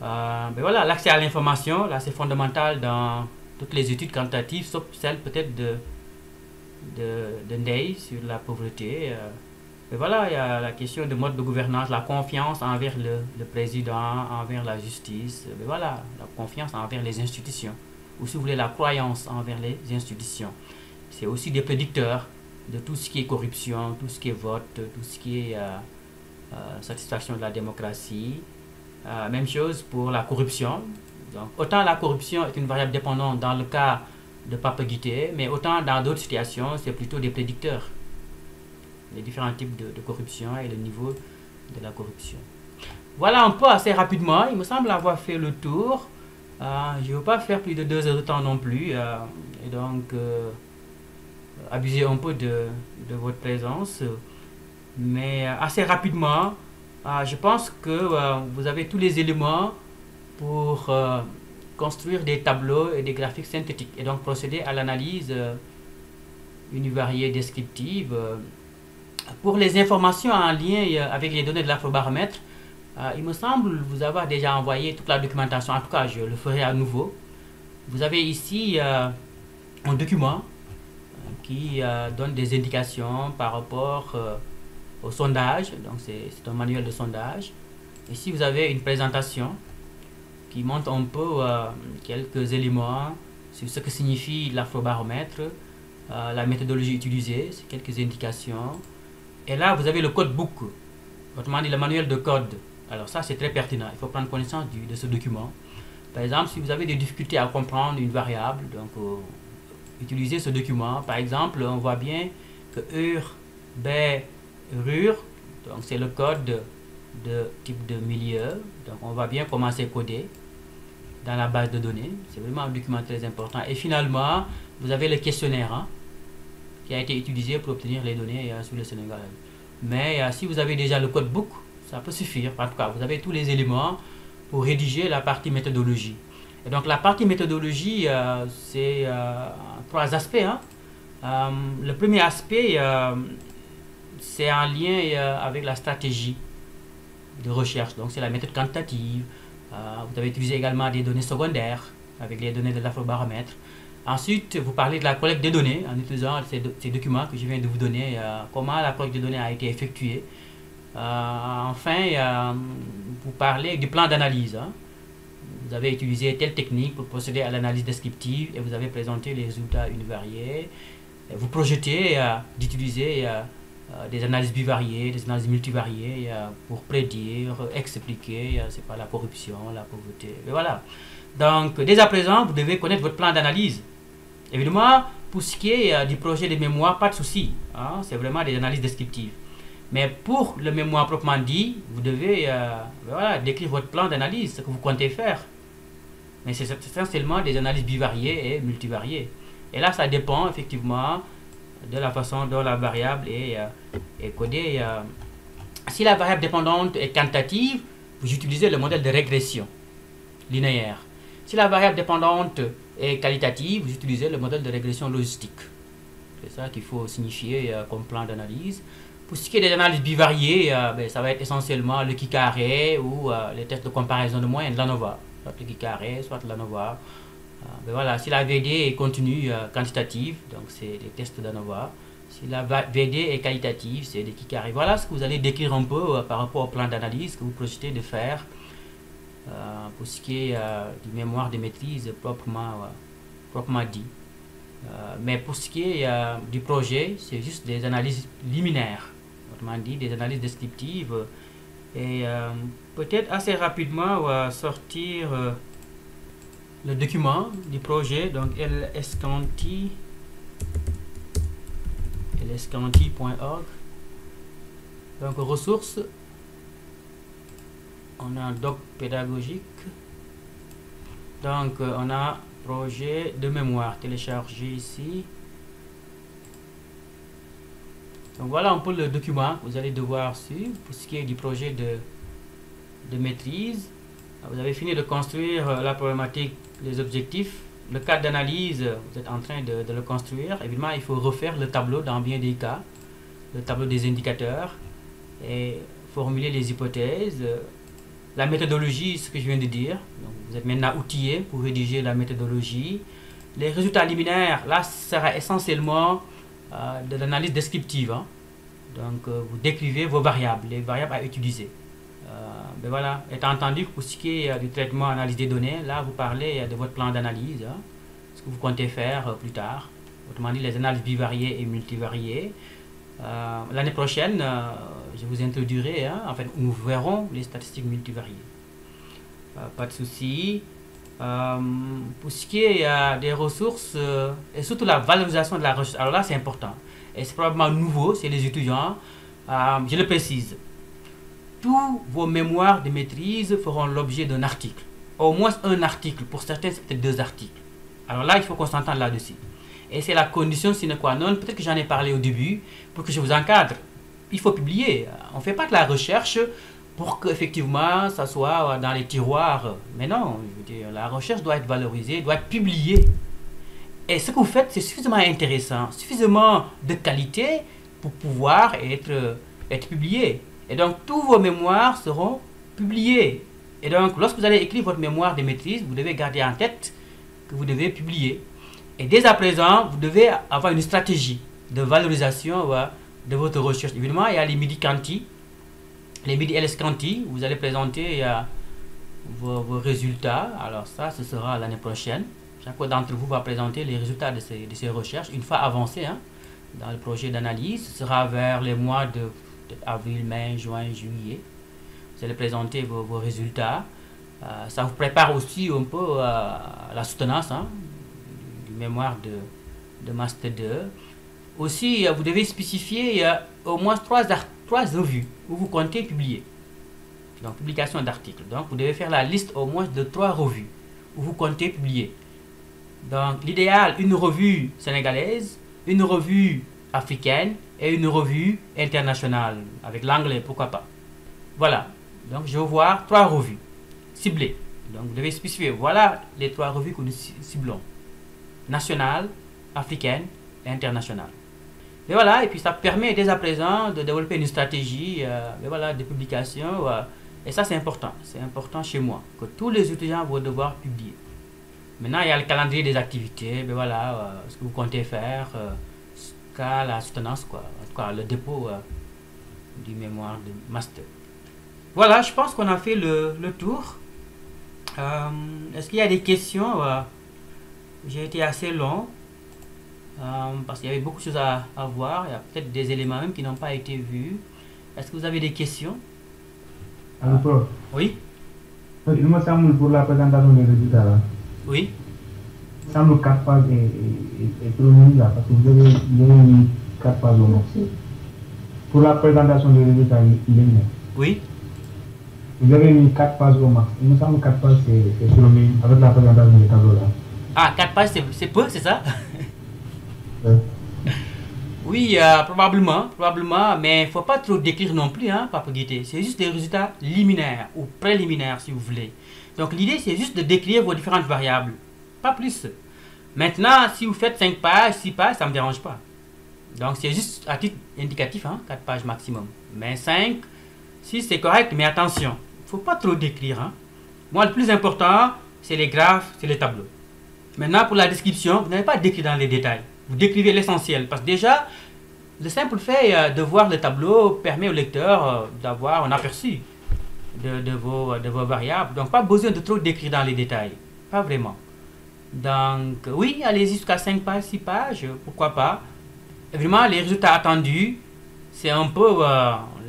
Mais voilà, l'accès à l'information, là c'est fondamental dans toutes les études quantitatives, sauf celle peut-être de Ndeye sur la pauvreté. Et voilà, il y a la question de mode de gouvernance, la confiance envers le président, envers la justice. Mais voilà, la confiance envers les institutions. Ou si vous voulez, la croyance envers les institutions. C'est aussi des prédicteurs de tout ce qui est corruption, tout ce qui est vote, tout ce qui est satisfaction de la démocratie. Même chose pour la corruption. Donc, autant la corruption est une variable dépendante dans le cas de Papa Guité, mais autant dans d'autres situations, c'est plutôt des prédicteurs. Les différents types de corruption et le niveau de la corruption. Voilà un peu assez rapidement. Il me semble avoir fait le tour. Je ne veux pas faire plus de 2 heures de temps non plus. Et donc, abuser un peu de votre présence. Mais assez rapidement, je pense que vous avez tous les éléments pour construire des tableaux et des graphiques synthétiques. Et donc procéder à l'analyse univariée descriptive. Pour les informations en lien avec les données de l'Afrobaromètre, il me semble vous avoir déjà envoyé toute la documentation. En tout cas, je le ferai à nouveau. Vous avez ici un document qui donne des indications par rapport au sondage. Donc, c'est un manuel de sondage. Ici, vous avez une présentation qui montre un peu quelques éléments sur ce que signifie l'Afrobaromètre, la méthodologie utilisée, c'est quelques indications. Et là, vous avez le codebook, autrement dit le manuel de code. Alors ça, c'est très pertinent. Il faut prendre connaissance de ce document. Par exemple, si vous avez des difficultés à comprendre une variable, donc utilisez ce document. Par exemple, on voit bien que UR, B, RUR, donc c'est le code de type de milieu. Donc on va bien commencer à coder dans la base de données. C'est vraiment un document très important. Et finalement, vous avez le questionnaire, qui a été utilisé pour obtenir les données sur le Sénégal. Mais si vous avez déjà le codebook, ça peut suffire. En tout cas, vous avez tous les éléments pour rédiger la partie méthodologie. Et donc la partie méthodologie, c'est 3 aspects. Le premier aspect, c'est en lien avec la stratégie de recherche. Donc c'est la méthode quantitative. Vous avez utilisé également des données secondaires avec les données de l'Afrobaromètre. Ensuite, vous parlez de la collecte des données en utilisant ces documents que je viens de vous donner, comment la collecte des données a été effectuée. Enfin, vous parlez du plan d'analyse. Vous avez utilisé telle technique pour procéder à l'analyse descriptive et vous avez présenté les résultats univariés. Vous projetez d'utiliser des analyses bivariées, des analyses multivariées pour prédire, expliquer, c'est pas la corruption, la pauvreté. Et voilà. Donc, dès à présent, vous devez connaître votre plan d'analyse. Évidemment, pour ce qui est du projet de mémoire, pas de souci. C'est vraiment des analyses descriptives. Mais pour le mémoire proprement dit, vous devez voilà, décrire votre plan d'analyse, ce que vous comptez faire. Mais c'est essentiellement des analyses bivariées et multivariées. Et là, ça dépend effectivement de la façon dont la variable est codée. Si la variable dépendante est quantitative, vous utilisez le modèle de régression linéaire. Si la variable dépendante est qualitative, vous utilisez le modèle de régression logistique. C'est ça qu'il faut signifier comme plan d'analyse. Pour ce qui est des analyses bivariées, ça va être essentiellement le Ki-carré ou les tests de comparaison de moyenne de l'ANOVA. Soit le Ki-carré, soit l'ANOVA. Voilà, si la VD est continue quantitative, donc c'est des tests d'ANOVA. Si la VD est qualitative, c'est des qui carrés. Voilà ce que vous allez décrire un peu par rapport au plan d'analyse que vous projetez de faire pour ce qui est du mémoire de maîtrise proprement dit. Mais pour ce qui est du projet, c'est juste des analyses liminaires, autrement dit des analyses descriptives. Et peut-être assez rapidement, on va sortir le document du projet, donc lscanti.org. Donc ressources, on a un doc pédagogique, donc on a projet de mémoire téléchargé ici. Donc voilà un peu le document que vous allez devoir suivre pour ce qui est du projet de maîtrise. Vous avez fini de construire la problématique, les objectifs, le cadre d'analyse, vous êtes en train de le construire. Évidemment, il faut refaire le tableau dans bien des cas, le tableau des indicateurs, et formuler les hypothèses. La méthodologie, ce que je viens de dire. Donc, vous êtes maintenant outillé pour rédiger la méthodologie. Les résultats liminaires, là, ce sera essentiellement de l'analyse descriptive. Hein. Donc, vous décrivez vos variables, les variables à utiliser. Ben voilà, étant entendu que pour ce qui est du traitement analyse des données, là, vous parlez de votre plan d'analyse, hein, ce que vous comptez faire plus tard. Autrement dit, les analyses bivariées et multivariées. L'année prochaine, je vous introduirai, hein, en fait, nous verrons les statistiques multivariées. Pas de souci. Pour ce qui est des ressources et surtout la valorisation de la recherche, alors là c'est important et c'est probablement nouveau, c'est les étudiants, je le précise, tous vos mémoires de maîtrise feront l'objet d'un article, au moins un article, pour certains c'est peut-être 2 articles. Alors là il faut qu'on s'entende là-dessus et c'est la condition sine qua non, peut-être que j'en ai parlé au début, pour que je vous encadre, il faut publier, on ne fait pas de la recherche pour qu'effectivement ça soit dans les tiroirs. Mais non, je veux dire, la recherche doit être valorisée, doit être publiée. Et ce que vous faites, c'est suffisamment intéressant, suffisamment de qualité pour pouvoir être publié. Et donc, tous vos mémoires seront publiés. Et donc, lorsque vous allez écrire votre mémoire de maîtrise, vous devez garder en tête que vous devez publier. Et dès à présent, vous devez avoir une stratégie de valorisation de votre recherche. Évidemment, il y a les midi-canti. Les midi LS-Canti, vous allez présenter vos résultats. Alors ça, ce sera l'année prochaine. Chacun d'entre vous va présenter les résultats de ces recherches. Une fois avancé dans le projet d'analyse, ce sera vers les mois de avril, mai, juin, juillet. Vous allez présenter vos résultats. Ça vous prépare aussi un peu à la soutenance du mémoire de Master 2. Aussi, vous devez spécifier au moins 3 revues où vous comptez publier. Donc, publication d'articles. Donc, vous devez faire la liste au moins de 3 revues où vous comptez publier. Donc, l'idéal, une revue sénégalaise, une revue africaine et une revue internationale. Avec l'anglais, pourquoi pas. Voilà. Donc, je veux voir 3 revues ciblées. Donc, vous devez spécifier. Voilà les 3 revues que nous ciblons. Nationale, africaine et internationale. Et voilà, et puis ça permet dès à présent de développer une stratégie de publication. Et ça, c'est important chez moi, que tous les étudiants vont devoir publier. Maintenant, il y a le calendrier des activités, ce que vous comptez faire, jusqu'à la soutenance, en tout cas, le dépôt du mémoire de master. Voilà, je pense qu'on a fait le tour. Est-ce qu'il y a des questions? J'ai été assez long. Parce qu'il y avait beaucoup de choses à voir, il y a peut-être des éléments même qui n'ont pas été vus. Est-ce que vous avez des questions? Alors, prof. Oui. Il me semble pour la présentation des résultats là. Oui. Il semble 4 pages et trop long là, parce que vous avez mis 4 pages au moins. Pour la présentation des résultats, il est mieux. Oui. Vous avez mis 4 pages au max. Il me semble 4 pages c'est trop long avec la présentation des tableaux là. Ah, 4 pages c'est peu, c'est ça? Oui, probablement, mais il ne faut pas trop décrire non plus, Papa Guité. C'est juste des résultats liminaires ou préliminaires, si vous voulez. Donc l'idée, c'est juste de décrire vos différentes variables, pas plus. Maintenant, si vous faites 5 pages, 6 pages, ça ne me dérange pas. Donc c'est juste à titre indicatif, 4 pages maximum. Mais 5, 6, c'est correct, mais attention, il ne faut pas trop décrire. Moi, le plus important, c'est les graphes, c'est les tableaux. Maintenant, pour la description, vous n'avez pas à décrire dans les détails. Vous décrivez l'essentiel. Parce que déjà, le simple fait de voir le tableau permet au lecteur d'avoir un aperçu de vos variables. Donc, pas besoin de trop décrire dans les détails. Pas vraiment. Donc, oui, allez-y jusqu'à 5 pages, 6 pages, pourquoi pas. Et vraiment, les résultats attendus, c'est un peu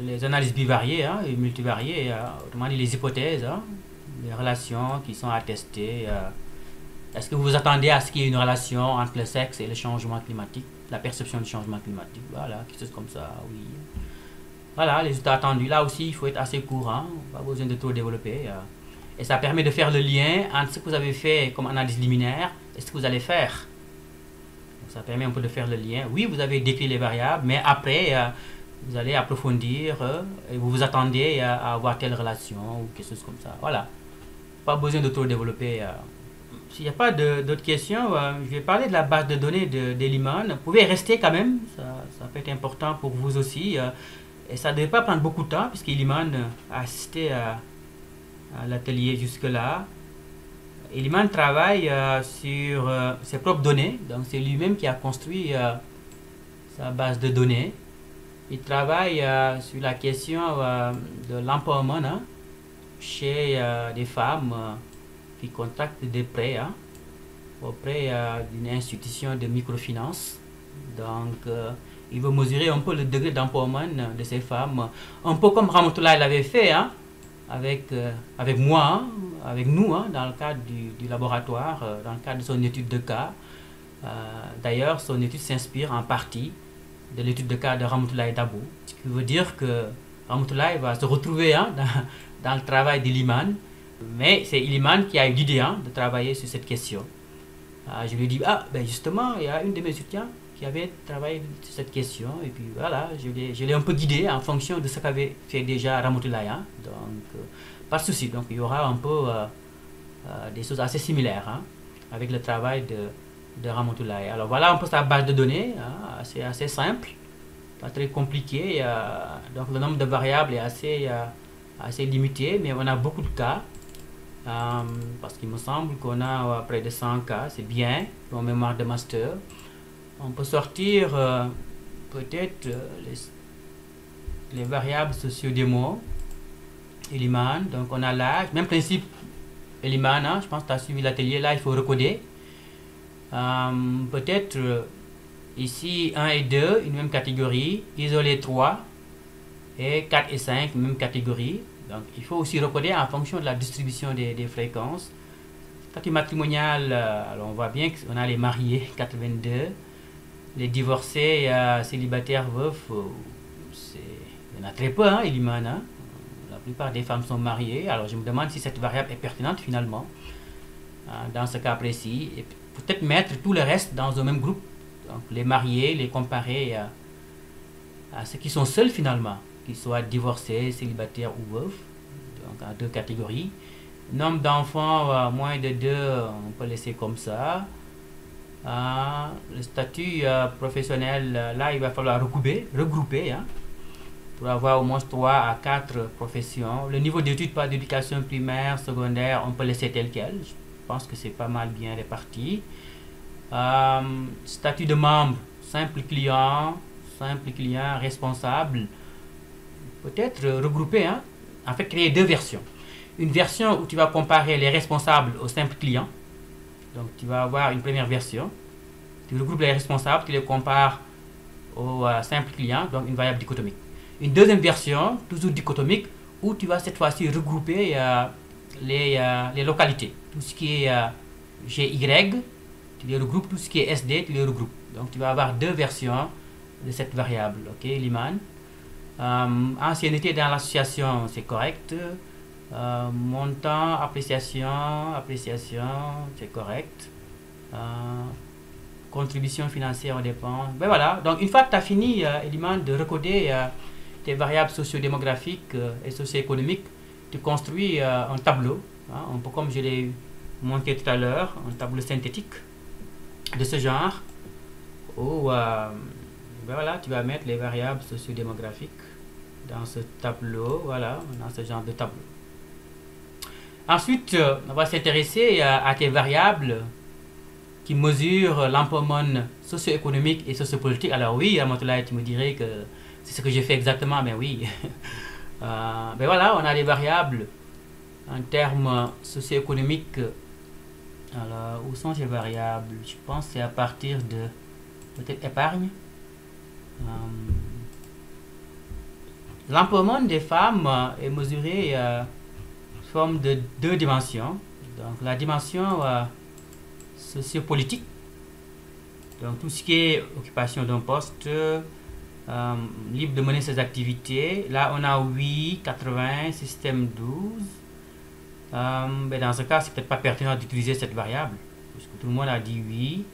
les analyses bivariées et multivariées, autrement dit les hypothèses, les relations qui sont attestées. Est-ce que vous vous attendez à ce qu'il y ait une relation entre le sexe et le changement climatique, la perception du changement climatique? Voilà, quelque chose comme ça, oui. Voilà, les résultats attendus. Là aussi, il faut être assez courant, pas besoin de trop développer. Et ça permet de faire le lien entre ce que vous avez fait comme analyse liminaire et ce que vous allez faire. Donc, ça permet un peu de faire le lien. Oui, vous avez décrit les variables, mais après, vous allez approfondir et vous vous attendez à avoir telle relation ou quelque chose comme ça. Voilà, pas besoin de trop développer. S'il n'y a pas d'autres questions, je vais parler de la base de données d'Eliman. Vous pouvez rester quand même, ça peut être important pour vous aussi. Et ça ne devait pas prendre beaucoup de temps, puisque Eliman a assisté à l'atelier jusque-là. Eliman travaille sur ses propres données, donc c'est lui-même qui a construit sa base de données. Il travaille sur la question de l'empowerment chez des femmes qui contractent des prêts auprès d'une institution de microfinance. Donc, il veut mesurer un peu le degré d'empowerment de ces femmes, un peu comme Ramatoulaye l'avait fait avec moi, avec nous, dans le cadre du laboratoire, dans le cadre de son étude de cas. D'ailleurs, son étude s'inspire en partie de l'étude de cas de Ramatoulaye Dabo, ce qui veut dire que Ramatoulaye va se retrouver dans le travail d'Eliman. Mais c'est Eliman qui a eu l'idée de travailler sur cette question. Je lui ai dit, ben justement, il y a une de mes étudiants qui avait travaillé sur cette question. Et puis voilà, je l'ai un peu guidé en fonction de ce qu'avait fait déjà Ramatoulaye. Donc, pas de souci. Donc, il y aura un peu des choses assez similaires avec le travail de Ramatoulaye. Alors, voilà un peu sa base de données, assez simple, pas très compliqué. Donc, le nombre de variables est assez limité, mais on a beaucoup de cas. Parce qu'il me semble qu'on a près de 100 cas, c'est bien pour un mémoire de master. On peut sortir peut-être les variables sociodémo, Eliman, donc on a l'âge, même principe Eliman, je pense que tu as suivi l'atelier, là il faut recoder. Peut-être ici 1 et 2, une même catégorie, isolé 3, et 4 et 5, même catégorie. Donc, il faut aussi recoder en fonction de la distribution des fréquences. Statut matrimonial, alors on voit bien qu'on a les mariés, 82. Les divorcés, célibataires, veufs, il y en a très peu, Eliman. La plupart des femmes sont mariées. Alors, je me demande si cette variable est pertinente finalement, dans ce cas précis. Et peut-être mettre tout le reste dans un même groupe. Donc, les mariés, les comparer à ceux qui sont seuls finalement, qu'ils soient divorcés, célibataires ou veufs, donc en 2 catégories. Nombre d'enfants, moins de 2, on peut laisser comme ça. Le statut professionnel, là, il va falloir regrouper pour avoir au moins 3 à 4 professions. Le niveau d'études par d'éducation primaire, secondaire, on peut laisser tel quel. Je pense que c'est pas mal bien réparti. Statut de membre, simple client, responsable. Peut-être regrouper, en fait créer 2 versions. Une version où tu vas comparer les responsables aux simples clients. Donc tu vas avoir une première version. Tu regroupes les responsables, tu les compares aux simples clients, donc une variable dichotomique. Une deuxième version, toujours dichotomique, où tu vas cette fois-ci regrouper les localités. Tout ce qui est GY, tu les regroupes, tout ce qui est SD, tu les regroupes. Donc tu vas avoir 2 versions de cette variable, ok, Eliman. Ancienneté dans l'association, c'est correct. Montant, appréciation, c'est correct. Contribution financière aux dépenses. Ben voilà, donc une fois que tu as fini, Eliman, de recoder tes variables sociodémographiques et socio-économiques, tu construis un tableau, un peu comme je l'ai montré tout à l'heure, un tableau synthétique de ce genre, où ben voilà, tu vas mettre les variables sociodémographiques dans ce tableau, voilà, dans ce genre de tableau. Ensuite, on va s'intéresser à tes variables qui mesure l'empowerment socio-économique et socio-politique. Alors oui, Ramatoulaye, tu me dirais que c'est ce que j'ai fait exactement, mais oui. Ben voilà, on a des variables en termes socio-économiques. Alors, où sont ces variables? Je pense que c'est à partir de peut-être épargne. L'empowerment des femmes est mesuré sous forme de 2 dimensions. Donc la dimension sociopolitique, donc tout ce qui est occupation d'un poste, libre de mener ses activités. Là on a 8, 80, système 12. Mais dans ce cas, c'est peut-être pas pertinent d'utiliser cette variable, puisque tout le monde a dit oui.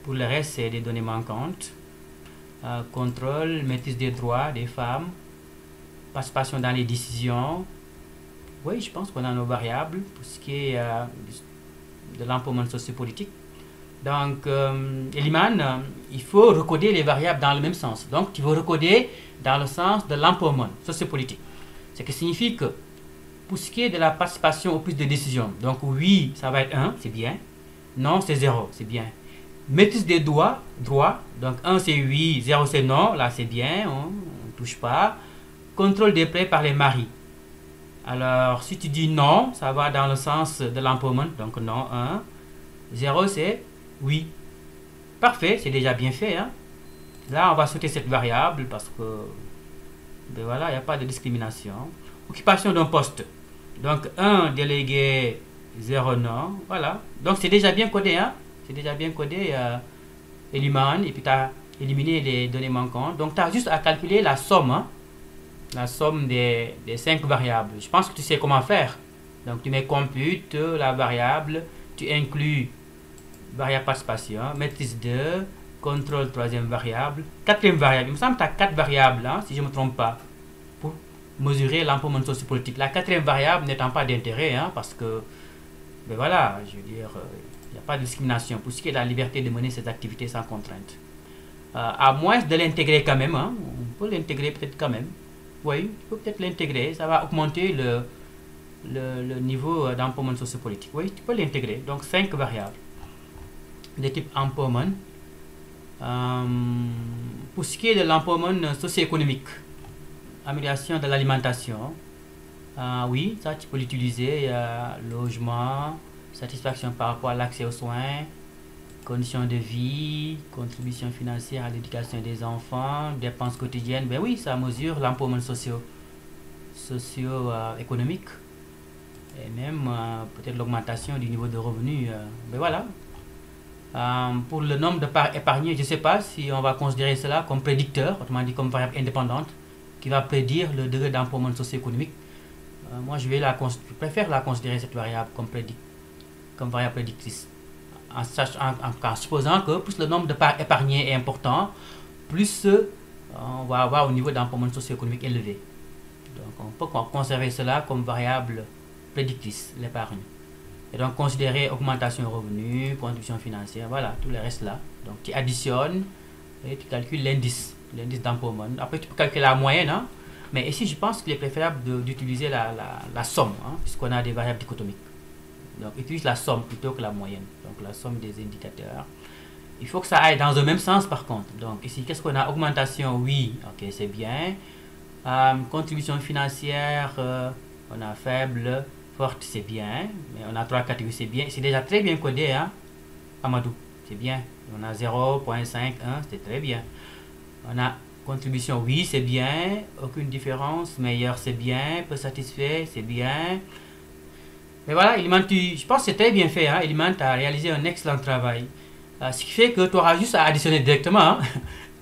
Pour le reste, c'est des données manquantes. Contrôle, maîtrise des droits des femmes, participation dans les décisions. Oui, je pense qu'on a nos variables pour ce qui est de l'empowerment sociopolitique. Donc, Eliman, il faut recoder les variables dans le même sens. Donc, tu veux recoder dans le sens de l'empowerment sociopolitique. Ce qui signifie que pour ce qui est de la participation au plus de décisions, donc oui, ça va être 1, c'est bien. Non, c'est 0, c'est bien. Maîtrise des droits, donc 1 c'est oui, 0 c'est non, là c'est bien, on ne touche pas. Contrôle des prêts par les maris. Alors, si tu dis non, ça va dans le sens de l'empowerment, donc non, 1. 0 c'est oui. Parfait, c'est déjà bien fait. Hein? Là, on va sauter cette variable parce que, ben voilà, il n'y a pas de discrimination. Occupation d'un poste. Donc 1 délégué, 0 non. Voilà. Donc c'est déjà bien codé. Hein? C'est déjà bien codé, Eliman. Et puis tu as éliminé les données manquantes. Donc tu as juste à calculer la somme. Hein? La somme des 5 variables. Je pense que tu sais comment faire. Donc tu mets compute, la variable. Tu inclus variable participation, maîtrise 2, contrôle 3e variable, 4e variable. Il me semble que tu as 4 variables, hein, si je ne me trompe pas, pour mesurer l'empowerment sociopolitique. La 4e variable n'étant pas d'intérêt, hein, parce que, ben voilà, je veux dire, il n'y a pas de discrimination pour ce qui est de la liberté de mener ses activités sans contrainte. À moins de l'intégrer quand même, hein, on peut l'intégrer peut-être quand même. Oui, tu peux peut-être l'intégrer, ça va augmenter le niveau d'empowerment sociopolitique. Oui, tu peux l'intégrer. Donc 5 variables de type empowerment. Pour ce qui est de l'empowerment socio-économique, amélioration de l'alimentation, oui, ça tu peux l'utiliser. Logement, satisfaction par rapport à l'accès aux soins, conditions de vie, contribution financière à l'éducation des enfants, dépenses quotidiennes. Ben oui, ça mesure l'empowerment socio-économique et même peut-être l'augmentation du niveau de revenus. Ben voilà. Pour le nombre de parts épargnées, je ne sais pas si on va considérer cela comme prédicteur, autrement dit comme variable indépendante, qui va prédire le degré d'empowerment socio-économique. Moi, je préfère la considérer cette variable comme variable prédictrice. En supposant que plus le nombre de parts épargnées est important, plus on va avoir au niveau d'empowerment socio-économique élevé. Donc, on peut conserver cela comme variable prédictrice, l'épargne. Et donc, considérer augmentation revenus, contribution financière, voilà, tout le reste là. Donc, tu additionnes et tu calcules l'indice d'empowerment. Après, tu peux calculer la moyenne, hein, mais ici, je pense qu'il est préférable d'utiliser la somme, hein, puisqu'on a des variables dichotomiques. Donc, utilise la somme plutôt que la moyenne. Donc, la somme des indicateurs. Il faut que ça aille dans le même sens, par contre. Donc, ici, qu'est-ce qu'on a? Augmentation, oui, ok, c'est bien. Contribution financière, on a faible. Forte, c'est bien, mais on a 3 catégories, c'est bien. C'est déjà très bien codé, hein, Amadou. C'est bien. On a 0.51, c'est très bien. On a contribution, oui, c'est bien. Aucune différence. Meilleur, c'est bien. Peu satisfait, c'est bien. Mais voilà, Eliman, je pense que c'est très bien fait. Hein. Eliman, tu as réalisé un excellent travail. Ce qui fait que tu auras juste à additionner directement. Hein.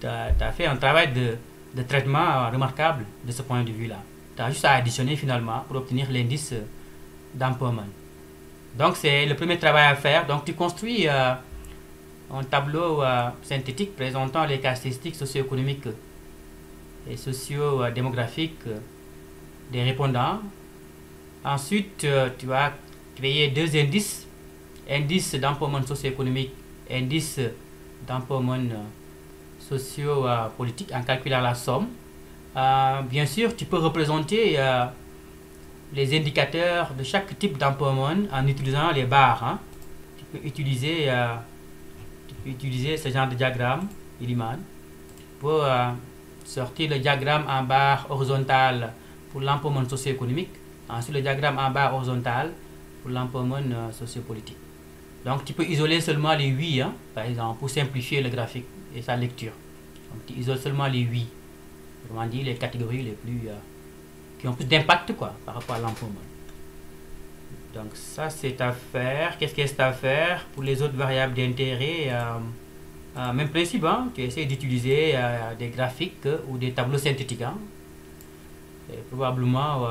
Tu as fait un travail de traitement remarquable de ce point de vue-là. Tu as juste à additionner finalement pour obtenir l'indice d'empowerment. Donc c'est le premier travail à faire. Donc tu construis un tableau synthétique présentant les caractéristiques socio-économiques et socio-démographiques des répondants. Ensuite tu vas créer 2 indices, indice d'empowerment socio-économique, indice d'empowerment socio-politique en calculant la somme. Bien sûr, tu peux représenter les indicateurs de chaque type d'empowerment en utilisant les barres. Hein. Tu peux utiliser utiliser ce genre de diagramme, Iliman, pour sortir le diagramme en barre horizontale pour l'empowerment socio-économique, ensuite le diagramme en barre horizontale pour l'empowerment socio-politique. Donc tu peux isoler seulement les 8, hein, par exemple, pour simplifier le graphique et sa lecture. Donc tu isoles seulement les 8, autrement dit les catégories les plus qui ont plus d'impact quoi par rapport à l'empowerment. Donc ça c'est à faire. Qu'est-ce qu'il y a à faire pour les autres variables d'intérêt? Même principe, hein, tu essaies d'utiliser des graphiques ou des tableaux synthétiques. Hein, et probablement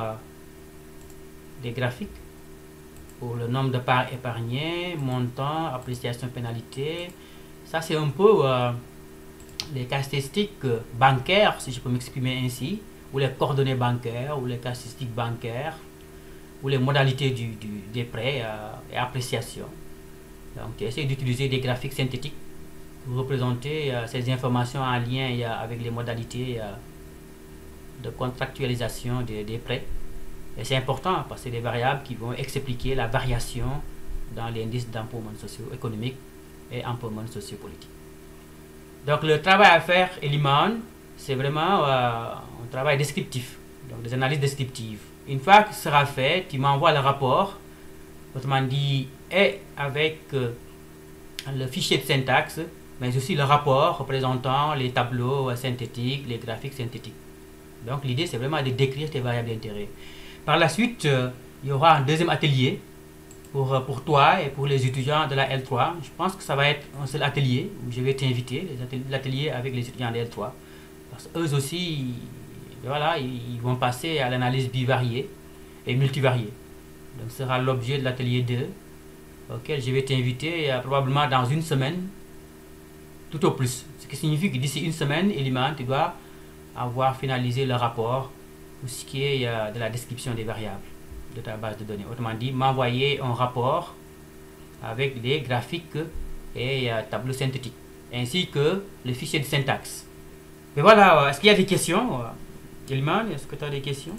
des graphiques pour le nombre de parts épargnées, montant, appréciation, pénalité. Ça c'est un peu les caractéristiques bancaires, si je peux m'exprimer ainsi, ou les coordonnées bancaires, ou les caractéristiques bancaires, ou les modalités des prêts et appréciation. Donc tu essaies d'utiliser des graphiques synthétiques pour représenter ces informations en lien avec les modalités de contractualisation des prêts. Et c'est important parce que c'est des variables qui vont expliquer la variation dans l'indice d'empowerment socio-économique et empowerment socio-politique. Donc le travail à faire, Iliman, c'est vraiment un travail descriptif, donc des analyses descriptives. Une fois que ce sera fait, tu m'envoies le rapport, autrement dit, et avec le fichier de syntaxe, mais aussi le rapport représentant les tableaux synthétiques, les graphiques synthétiques. Donc l'idée c'est vraiment de décrire tes variables d'intérêt. Par la suite, il y aura un deuxième atelier pour toi et pour les étudiants de la L3. Je pense que ça va être un seul atelier où je vais t'inviter, l'atelier avec les étudiants de L3. Parce qu'eux aussi, voilà, ils vont passer à l'analyse bivariée et multivariée. Donc ce sera l'objet de l'atelier 2 auquel je vais t'inviter probablement dans une semaine, tout au plus. Ce qui signifie que d'ici une semaine, Iliman, tu dois avoir finalisé le rapport pour ce qui est de la description des variables de ta base de données. Autrement dit, m'envoyer un rapport avec des graphiques et tableaux synthétiques, ainsi que le fichier de syntaxe. Mais voilà, est-ce qu'il y a des questions? Iliman, est-ce que tu as des questions?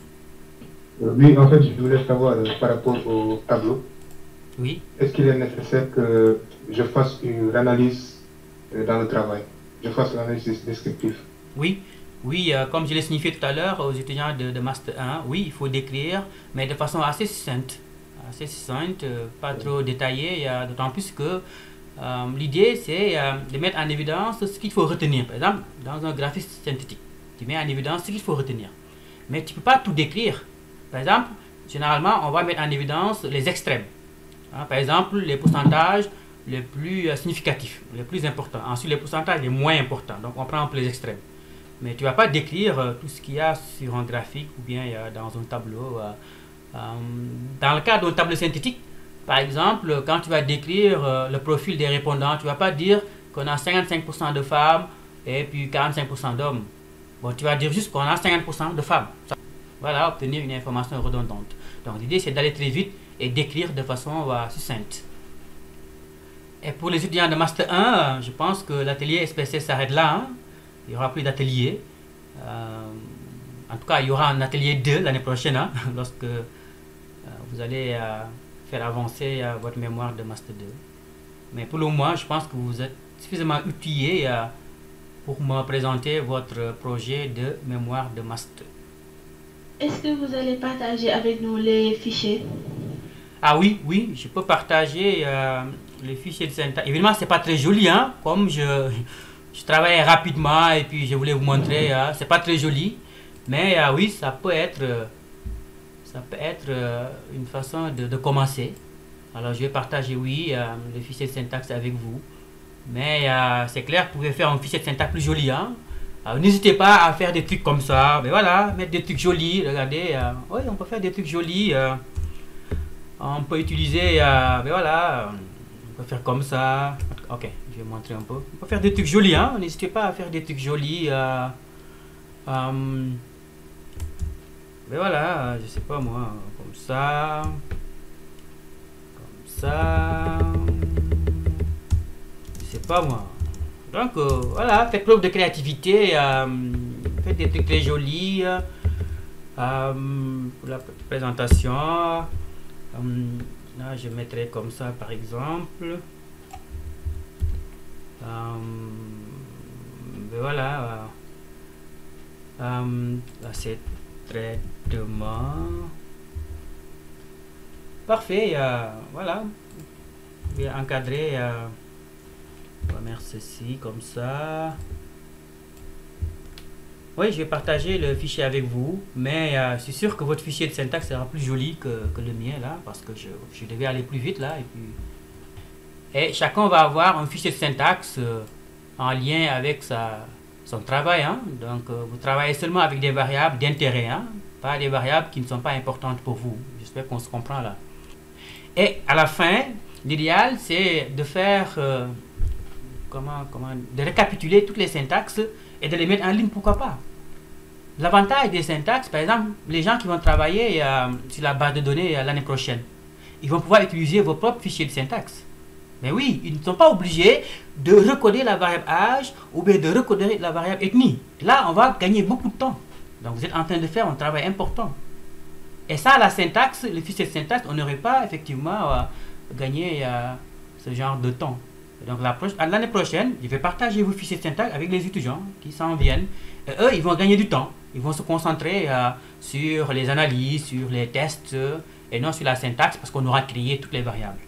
Oui, en fait, je voulais savoir par rapport au tableau. Oui. Est-ce qu'il est nécessaire que je fasse une analyse dans le travail? Je fasse l'analyse descriptive? Oui. Oui, comme je l'ai signifié tout à l'heure aux étudiants de Master 1, oui, il faut décrire, mais de façon assez succincte, pas trop détaillée, d'autant plus que l'idée c'est de mettre en évidence ce qu'il faut retenir. Par exemple, dans un graphique synthétique, tu mets en évidence ce qu'il faut retenir. Mais tu ne peux pas tout décrire. Par exemple, généralement, on va mettre en évidence les extrêmes. Hein, par exemple, les pourcentages les plus significatifs, les plus importants. Ensuite, les pourcentages les moins importants. Donc, on prend un peu les extrêmes. Mais tu ne vas pas décrire tout ce qu'il y a sur un graphique ou bien dans un tableau. Dans le cas d'un tableau synthétique, par exemple, quand tu vas décrire le profil des répondants, tu ne vas pas dire qu'on a 55% de femmes et puis 45% d'hommes. Bon, tu vas dire juste qu'on a 50% de femmes. Voilà, obtenir une information redondante. Donc l'idée c'est d'aller très vite et d'écrire de façon succincte. Et pour les étudiants de Master 1, je pense que l'atelier SPC s'arrête là. Hein. Il n'y aura plus d'atelier. En tout cas, il y aura un atelier 2 l'année prochaine, hein, lorsque vous allez faire avancer votre mémoire de Master 2. Mais pour le moment, je pense que vous êtes suffisamment outillé pour me présenter votre projet de mémoire de Master. Est-ce que vous allez partager avec nous les fichiers? Ah oui, oui, je peux partager les fichiers de syntaxe. Évidemment, c'est pas très joli, hein, comme je travaillais rapidement et puis je voulais vous montrer, c'est pas très joli, mais oui, ça peut être une façon de commencer. Alors je vais partager, oui, le fichier de syntaxe avec vous, mais c'est clair, vous pouvez faire un fichier de syntaxe plus joli, hein. N'hésitez pas à faire des trucs comme ça, mais voilà, mettre des trucs jolis, regardez, oui, on peut faire des trucs jolis, on peut utiliser, mais voilà, on peut faire comme ça, ok, je vais montrer un peu, on peut faire des trucs jolis, hein, n'hésitez pas à faire des trucs jolis, mais voilà, je sais pas moi, comme ça, je sais pas moi. Donc voilà, faites preuve de créativité, faites des trucs très jolis pour la présentation. Là, je mettrai comme ça par exemple. Ben voilà. C'est traitement. Parfait. Voilà. Je vais encadrer. On va mettre ceci comme ça. Oui, je vais partager le fichier avec vous, mais je suis sûr que votre fichier de syntaxe sera plus joli que le mien là, parce que je devais aller plus vite là. Et chacun va avoir un fichier de syntaxe en lien avec son travail. Hein. Donc, vous travaillez seulement avec des variables d'intérêt, hein, pas des variables qui ne sont pas importantes pour vous. J'espère qu'on se comprend là. Et à la fin, l'idéal, c'est de faire, de récapituler toutes les syntaxes et de les mettre en ligne, pourquoi pas. L'avantage des syntaxes, par exemple, les gens qui vont travailler sur la base de données l'année prochaine, ils vont pouvoir utiliser vos propres fichiers de syntaxe. Mais oui, ils ne sont pas obligés de recoder la variable âge ou bien de recoder la variable ethnie. Là, on va gagner beaucoup de temps. Donc, vous êtes en train de faire un travail important. Et ça, la syntaxe, le fichier de syntaxe, on n'aurait pas effectivement gagné ce genre de temps. Donc, l'année prochaine, je vais partager vos fichiers de syntaxe avec les étudiants qui s'en viennent. Et eux, ils vont gagner du temps. Ils vont se concentrer sur les analyses, sur les tests, et non sur la syntaxe, parce qu'on aura créé toutes les variables.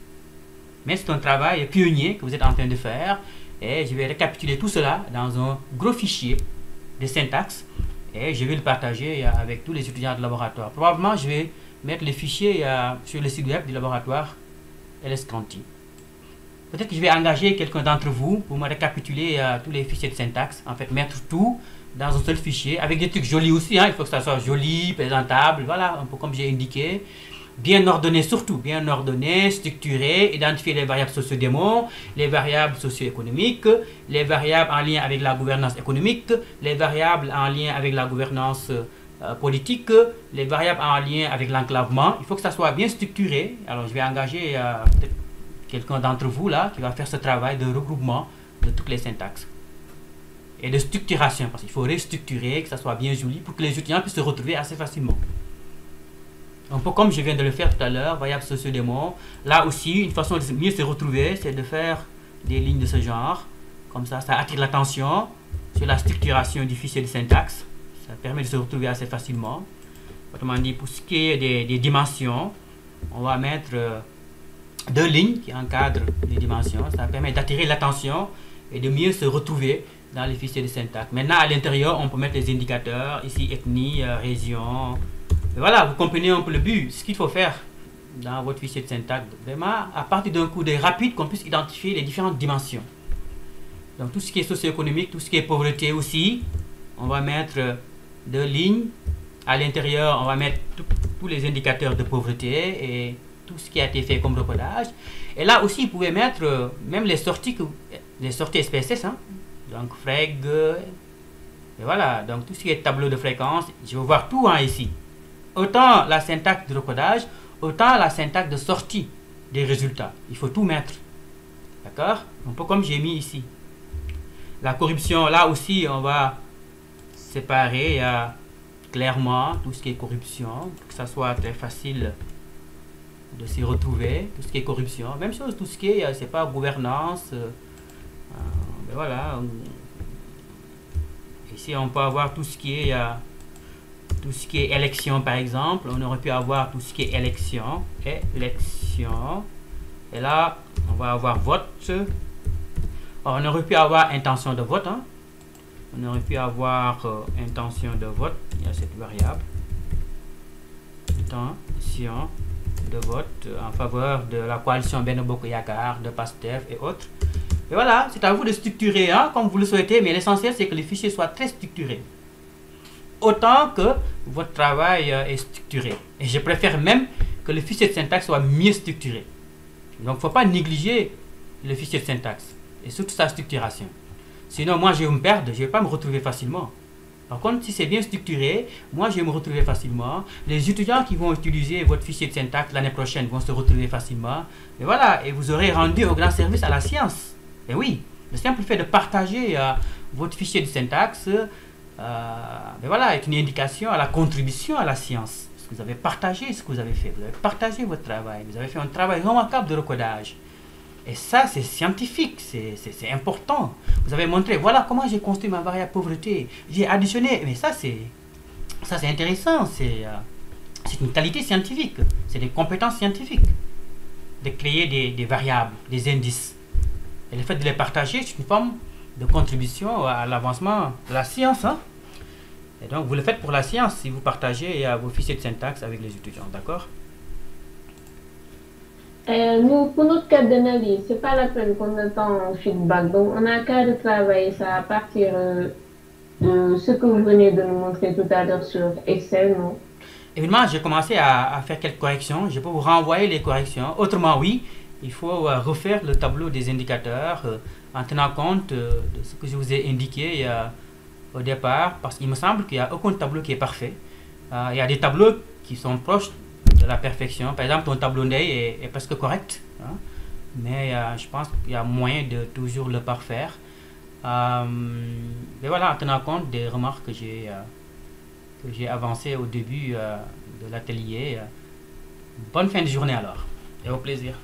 Mais c'est un travail pionnier que vous êtes en train de faire. Et je vais récapituler tout cela dans un gros fichier de syntaxe. Et je vais le partager avec tous les étudiants de laboratoire. Probablement, je vais mettre les fichiers sur le site web du laboratoire LS Conti. Peut-être que je vais engager quelqu'un d'entre vous pour me récapituler tous les fichiers de syntaxe. En fait, mettre tout dans un seul fichier, avec des trucs jolis aussi. Hein. Il faut que ça soit joli, présentable, voilà, un peu comme j'ai indiqué. Bien ordonné surtout, bien ordonné, structuré, identifier les variables socio-démo, les variables socio-économiques, les variables en lien avec la gouvernance économique, les variables en lien avec la gouvernance politique, les variables en lien avec l'enclavement. Il faut que ça soit bien structuré. Alors, je vais engager quelqu'un d'entre vous là qui va faire ce travail de regroupement de toutes les syntaxes et de structuration, parce qu'il faut restructurer, que ça soit bien joli pour que les étudiants puissent se retrouver assez facilement. Un peu comme je viens de le faire tout à l'heure, variable socio-démo. Là aussi, une façon de mieux se retrouver, c'est de faire des lignes de ce genre. Comme ça, ça attire l'attention sur la structuration du fichier de syntaxe. Ça permet de se retrouver assez facilement. Autrement dit, pour ce qui est des dimensions, on va mettre deux lignes qui encadrent les dimensions. Ça permet d'attirer l'attention et de mieux se retrouver dans les fichiers de syntaxe. Maintenant, à l'intérieur, on peut mettre les indicateurs. Ici, ethnie, région. Et voilà, vous comprenez un peu le but. Ce qu'il faut faire dans votre fichier de syntaxe, vraiment, à partir d'un coup d'œil rapide, qu'on puisse identifier les différentes dimensions. Donc, tout ce qui est socio-économique, tout ce qui est pauvreté aussi, on va mettre deux lignes. À l'intérieur, on va mettre tous les indicateurs de pauvreté et tout ce qui a été fait comme recodage. Et là aussi, vous pouvez mettre même les sorties SPSS, hein. Donc, FREG. Et voilà, donc tout ce qui est tableau de fréquence, je vais voir tout ici. Autant la syntaxe de recodage, autant la syntaxe de sortie des résultats. Il faut tout mettre. D'accord? Un peu comme j'ai mis ici. La corruption, là aussi, on va séparer clairement tout ce qui est corruption, pour que ça soit très facile de s'y retrouver. Tout ce qui est corruption. Même chose, tout ce qui est, c'est pas gouvernance. Mais voilà. Ici, on peut avoir tout ce qui est... tout ce qui est élection, par exemple. On aurait pu avoir tout ce qui est élection. Et là, on va avoir vote. Alors, on aurait pu avoir intention de vote. Hein. On aurait pu avoir intention de vote. Il y a cette variable. Intention de vote en faveur de la coalition Benno Bokk Yakaar, de PASTEF et autres. Et voilà, c'est à vous de structurer, hein, comme vous le souhaitez. Mais l'essentiel, c'est que les fichiers soient très structurés. Autant que votre travail est structuré. Et je préfère même que le fichier de syntaxe soit mieux structuré. Donc, il ne faut pas négliger le fichier de syntaxe et surtout sa structuration. Sinon, moi, je vais me perdre, je ne vais pas me retrouver facilement. Par contre, si c'est bien structuré, moi, je vais me retrouver facilement. Les étudiants qui vont utiliser votre fichier de syntaxe l'année prochaine vont se retrouver facilement. Et voilà, et vous aurez rendu un grand service à la science. Et oui, le simple fait de partager votre fichier de syntaxe, mais voilà, est une indication à la contribution à la science. Parce que vous avez partagé ce que vous avez fait, vous avez partagé votre travail, vous avez fait un travail remarquable de recodage. Et ça, c'est scientifique, c'est important. Vous avez montré, voilà comment j'ai construit ma variable pauvreté. J'ai additionné, mais ça c'est intéressant, c'est une qualité scientifique, c'est des compétences scientifiques de créer des variables, des indices. Et le fait de les partager, c'est une forme de contribution à l'avancement de la science. Hein? Et donc, vous le faites pour la science si vous partagez vos fichiers de syntaxe avec les étudiants, d'accord? Nous, pour notre cadre d'analyse, c'est pas la peine qu'on attend un feedback. Donc, on a qu'à retravailler ça à partir de ce que vous venez de nous montrer tout à l'heure sur Excel, non? Évidemment, j'ai commencé à faire quelques corrections. Je peux vous renvoyer les corrections. Autrement, oui, il faut refaire le tableau des indicateurs en tenant compte de ce que je vous ai indiqué au départ, parce qu'il me semble qu'il n'y a aucun tableau qui est parfait. Il y a des tableaux qui sont proches de la perfection. Par exemple, ton tableau Ndeye est presque correct, hein? Mais je pense qu'il y a moyen de toujours le parfaire. Mais voilà, en tenant compte des remarques que j'ai avancées au début de l'atelier. Bonne fin de journée alors, et au plaisir.